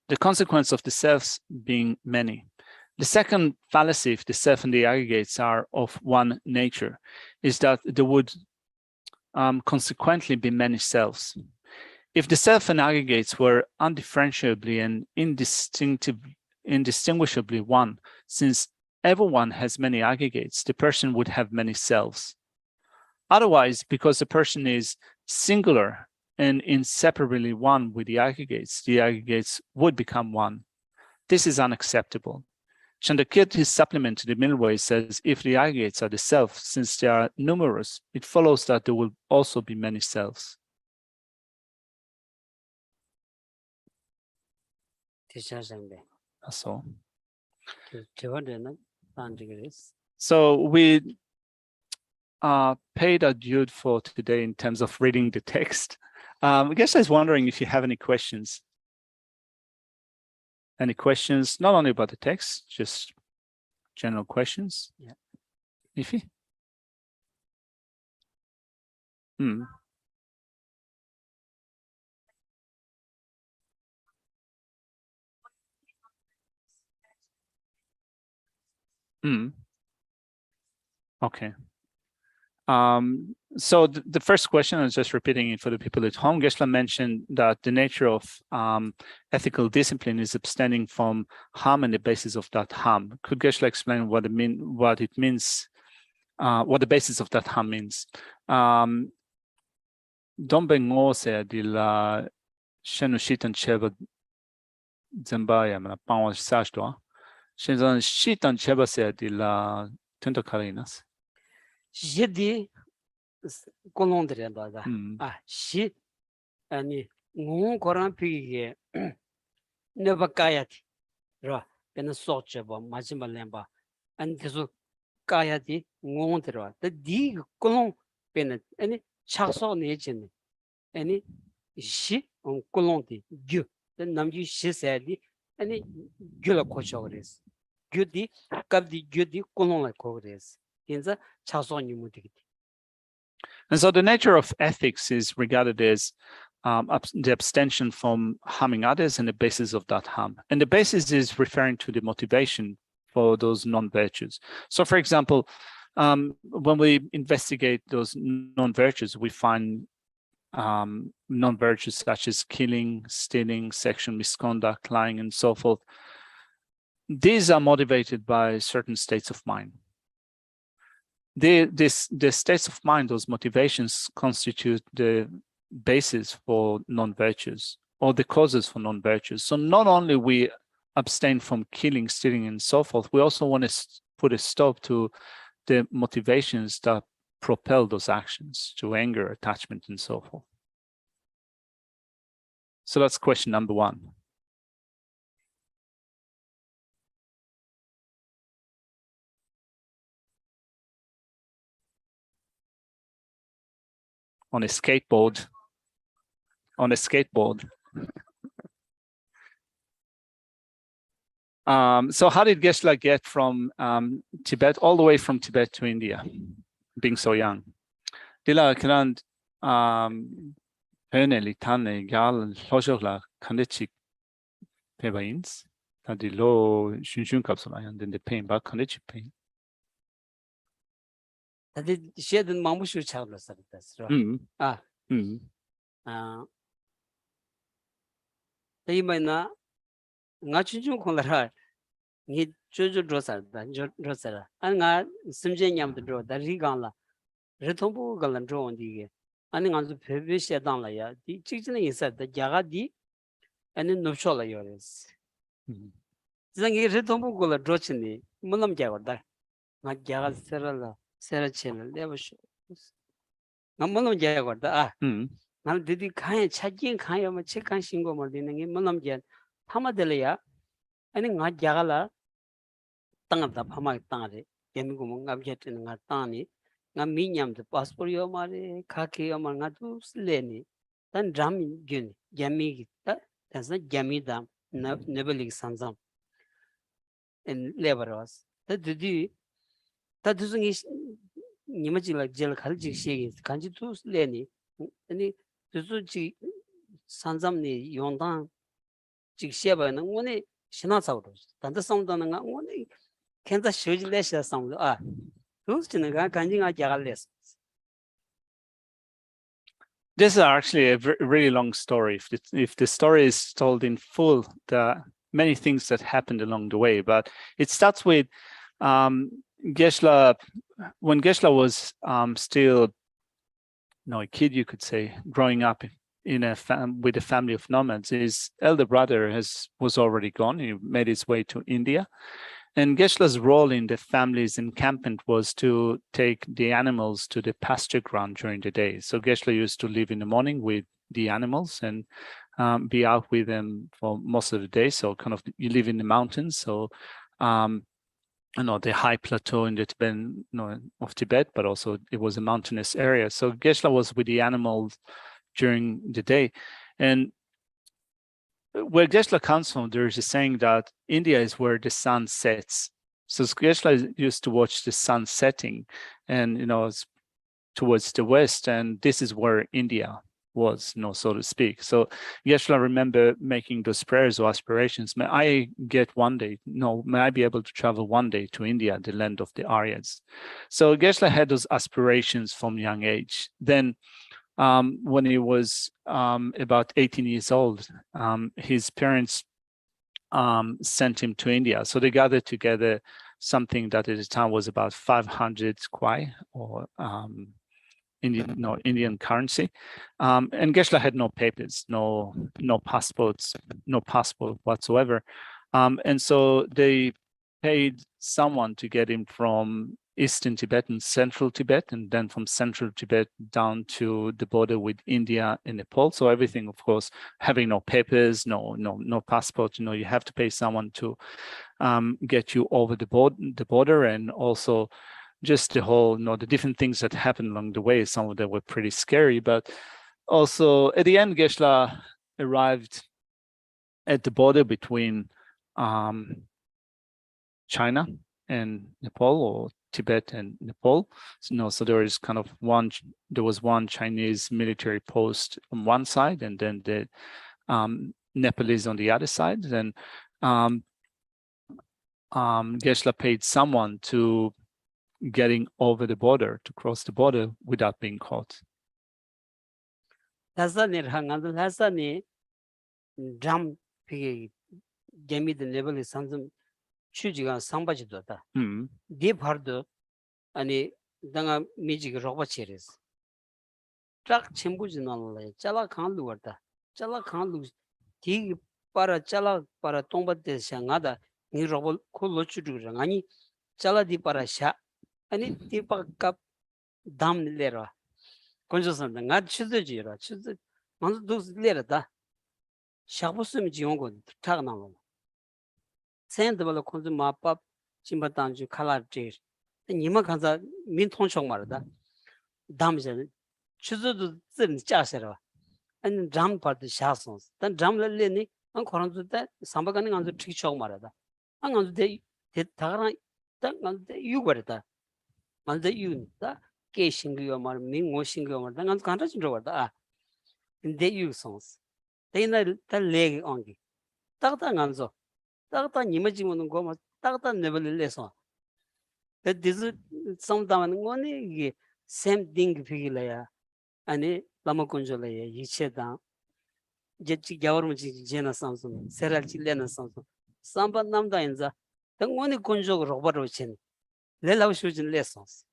the consequence of the selves being many. The second fallacy, if the self and the aggregates are of one nature, is that there would consequently be many selves. If the self and aggregates were undifferentiably and indistinguishably one, since everyone has many aggregates, the person would have many selves. Otherwise, because the person is singular and inseparably one with the aggregates would become one. This is unacceptable. Chandakirti's supplement to the middle way says, if the aggregates are the self, since they are numerous, it follows that there will also be many selves. That's all. So we paid our due for today in terms of reading the text. I guess I was wondering if you have any questions. Any questions, not only about the text, just general questions? Yeah. Ify? Hmm. Hmm. Okay. So the first question, I was just repeating it for the people at home. Geshe mentioned that the nature of ethical discipline is abstaining from harm and the basis of that harm. Could Geshe explain what it means, what the basis of that harm means? Don bengo se di la shenushitan cheba zembaya mana pangwa sashto. Shenzan shitan cheba se di la tunto karinas. Jedi Colondria da. She and Koran Pig never kayati. Ra, then a sochaba, Majima Lemba, and the Kayati, Montera, the D Colon Penet, any Chasso nation. Any she on Colonti, you, the Namju she said, any Gula Kochores. Gudi, Gabdi Gudi, Colonel Cores. In the Chason Muti. And so the nature of ethics is regarded as the abstention from harming others and the basis of that harm. And the basis is referring to the motivation for those non-virtues. So for example, when we investigate those non-virtues, we find non-virtues such as killing, stealing, sexual misconduct, lying, and so forth. These are motivated by certain states of mind. The states of mind, those motivations, constitute the basis for non-virtues or the causes for non-virtues. So not only we abstain from killing, stealing, and so forth, we also want to put a stop to the motivations that propel those actions, to anger, attachment, and so forth. So that's question number one. On a skateboard. So how did Geshe get from Tibet, all the way from Tibet to India, being so young? Dila Krand Peneli Tane Gal Hojogla Kandechik Pebains, Tadilo Shunshun Kapsula, and then the pain, but Kandechik pain. That did she didn't Mamushu Charles. They may not Nachun Kolara. He Jojo Drosser, Drosser, and not Simjaniam the draw, that Rigala, Retombo Galan draw on the and on the previous Danlaya, the chicken is said the Jagadi and then no Shola yours. Then he Retombo Gola Drochini, Mulam Jagada, not Jagad Serala, Sarah Channel, never shows. No Mulam Jagada. Now did you kind of charging kind of a chicken shingle more than Mulam Jan, Hamadelia, and in not Jagala. Tangata Pama Tani, Yamgum object in Natani, Naminiam the Passport Mari, Kaki Amangatu, Leni, then Dram Gun, Yami, that's not Yamida, Nebeli Sanzam, and Leveros. That did you that doesn't is Nimaji like Jel Kalji Shaggy, Kanjitu Leni, any Tuzuchi Sanzamni, Yondan, Jixeba, and one Shinats out. Then the sound on one. Kansas shows less sound. Those Jagales. This is actually a really long story. If the story is told in full, there are many things that happened along the way. But it starts with Geshe. When Geshe was still a kid, you could say, growing up in with a family of nomads, his elder brother was already gone. He made his way to India. And Geshe's role in the family's encampment was to take the animals to the pasture ground during the day. So Geshe used to live in the morning with the animals and be out with them for most of the day. So kind of you live in the mountains. So the high plateau in the Tibetan, of Tibet, but also it was a mountainous area. So Geshe was with the animals during the day. And where Geshe comes from, there is a saying that India is where the sun sets. So Geshe used to watch the sun setting, and it's towards the west, and this is where India was, so to speak. So Geshe remember making those prayers or aspirations. May I get one day? No, may I be able to travel one day to India, the land of the Aryas? So Geshe had those aspirations from young age. Then when he was about 18 years old, his parents sent him to India. So they gathered together something that at the time was about 500 kwai, or Indian currency. And Geshe had no papers, no passports, no passport whatsoever. And so they paid someone to get him from Eastern Tibet and Central Tibet, and then from Central Tibet down to the border with India and Nepal. So everything, of course, having no papers, no passport, you have to pay someone to get you over the border, and also just the whole, the different things that happened along the way. Some of them were pretty scary, but also, at the end, Geshe arrived at the border between China and Nepal, or Tibet and Nepal. So there is kind of there was one Chinese military post on one side, and then the Nepalese on the other side. Then Geshe paid someone to getting over the border, to cross the border without being caught. Drum gemi the level is something chujiga sambaji dota. Deep hardo ani danga mijig roba cheres. Truck chembujinal chala khan luarta. Chala khan lu tig para chala para tombate shangada ni robo kulo chudurang ani chala di para sha ani tipa kap dam lera. Konjosan nga chudujira chudu manzo dus lera da. Shabusum Jiongo Tagnam. Send the Valakonzu Mapap, Chimbatanju, Kalar Jir. The Nimakanza Minton Shongmarda, Damjan, Chuzu Zin Jasera, and drum part the Shasons. Then drum Leni, and Koranzu that, Sambagani on the tree Shongmarada. And on the Tara, on the Uberta, on the Un, the Kashing Yomar, Ming washing Yomar, then on Kantas Roda. In the U songs. They know the leg only. Tata Ganzo. Tata Nimajimun Goma, Tata never lesson. That this is sometime only same thing figure. And Lamakunjolaya, Yicheda, Jetchi government Jena Samson, Serra Chilena Samson. Samba Namdainza, the only Kunjo Robert Rochin. Lella shooting lessons.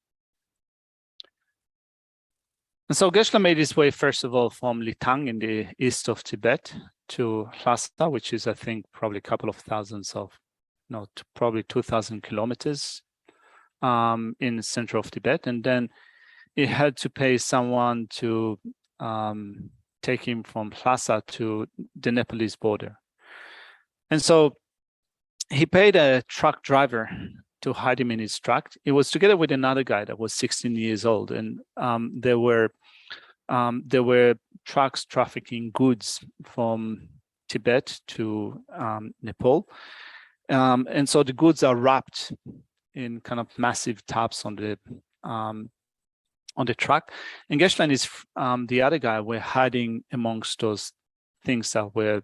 And so Geshe made his way, first of all, from Litang in the east of Tibet to Lhasa, which is, I think, probably a couple of thousands of, probably 2,000 kilometers in the center of Tibet. And then he had to pay someone to take him from Lhasa to the Nepalese border. And so he paid a truck driver to hide him in his truck. It was together with another guy that was 16 years old, and there were trucks trafficking goods from Tibet to Nepal, and so the goods are wrapped in kind of massive tarps on the truck. And Geshe and the other guy were hiding amongst those things that were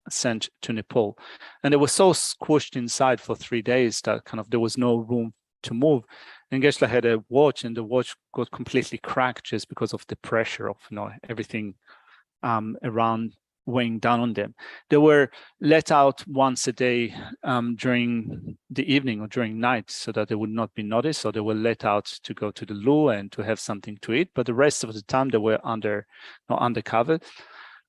sent to Nepal, and they were so squished inside for 3 days that kind of there was no room to move. And Geshe had a watch, and the watch got completely cracked just because of the pressure of everything around weighing down on them. They were let out once a day during the evening or during night so that they would not be noticed. So they were let out to go to the loo and to have something to eat. But the rest of the time they were undercover.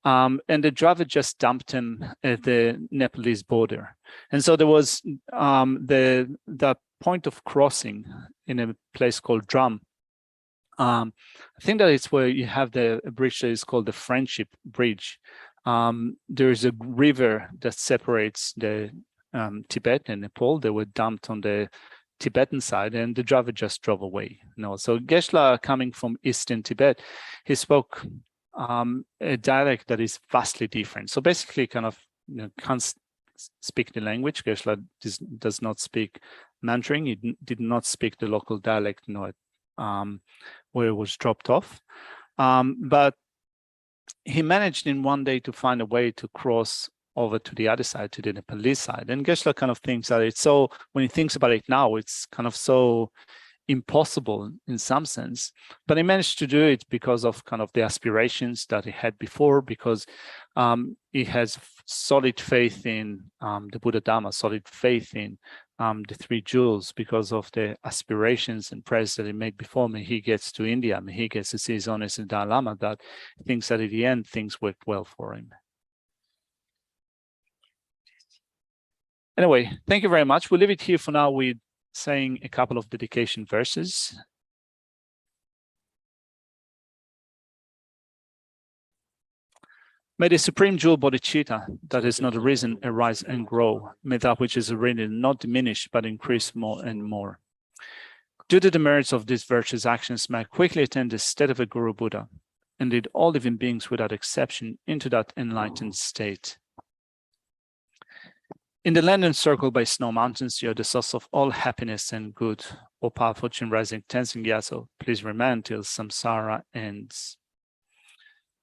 And the driver just dumped him at the Nepalese border. And so there was the point of crossing in a place called Drum. I think that it's where you have a bridge that is called the Friendship Bridge. There is a river that separates the Tibet and Nepal. They were dumped on the Tibetan side, and the driver just drove away. So Geshe, coming from Eastern Tibet, he spoke a dialect that is vastly different. So basically, kind of can't speak the language. Geshe does not speak Mandarin. He did not speak the local dialect, where it was dropped off. But he managed in one day to find a way to cross over to the other side, to the Nepalese side. And Geshe kind of thinks that it's so, when he thinks about it now, it's kind of so impossible in some sense, but he managed to do it because of kind of the aspirations that he had before, because he has solid faith in the Buddha Dharma, solid faith in the three jewels, because of the aspirations and prayers that he made before. When he gets to India, when he gets to see his Holiness the Dalai Lama, that he thinks that at the end things worked well for him. Anyway, thank you very much. We'll leave it here for now with saying a couple of dedication verses. May the supreme jewel bodhicitta that has not arisen arise and grow. May that which is arisen not diminish but increase more and more. Due to the merits of these virtuous actions, may I quickly attain the state of a Guru Buddha. and lead all living beings without exception into that enlightened state. In the land encircled by snow mountains, you are the source of all happiness and good. O powerful Chin rising Tenzin Gyatso, please remain till samsara ends.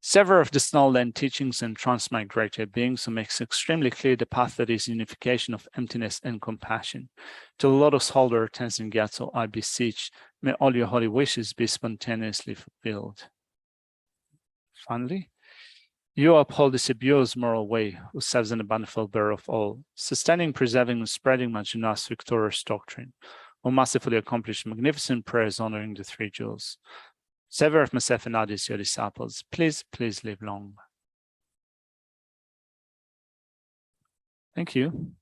Several of the Snowland teachings and transmigrated beings who makes extremely clear the path that is unification of emptiness and compassion. To the Lotus Holder, Tenzin Gyatso, I beseech, may all your holy wishes be spontaneously fulfilled. Finally, you uphold this abused moral way, who serves an abundant bearer of all, sustaining, preserving, and spreading Majjuna's victorious doctrine, who masterfully accomplished magnificent prayers honoring the three jewels. Several of myself and others, your disciples, please live long. Thank you.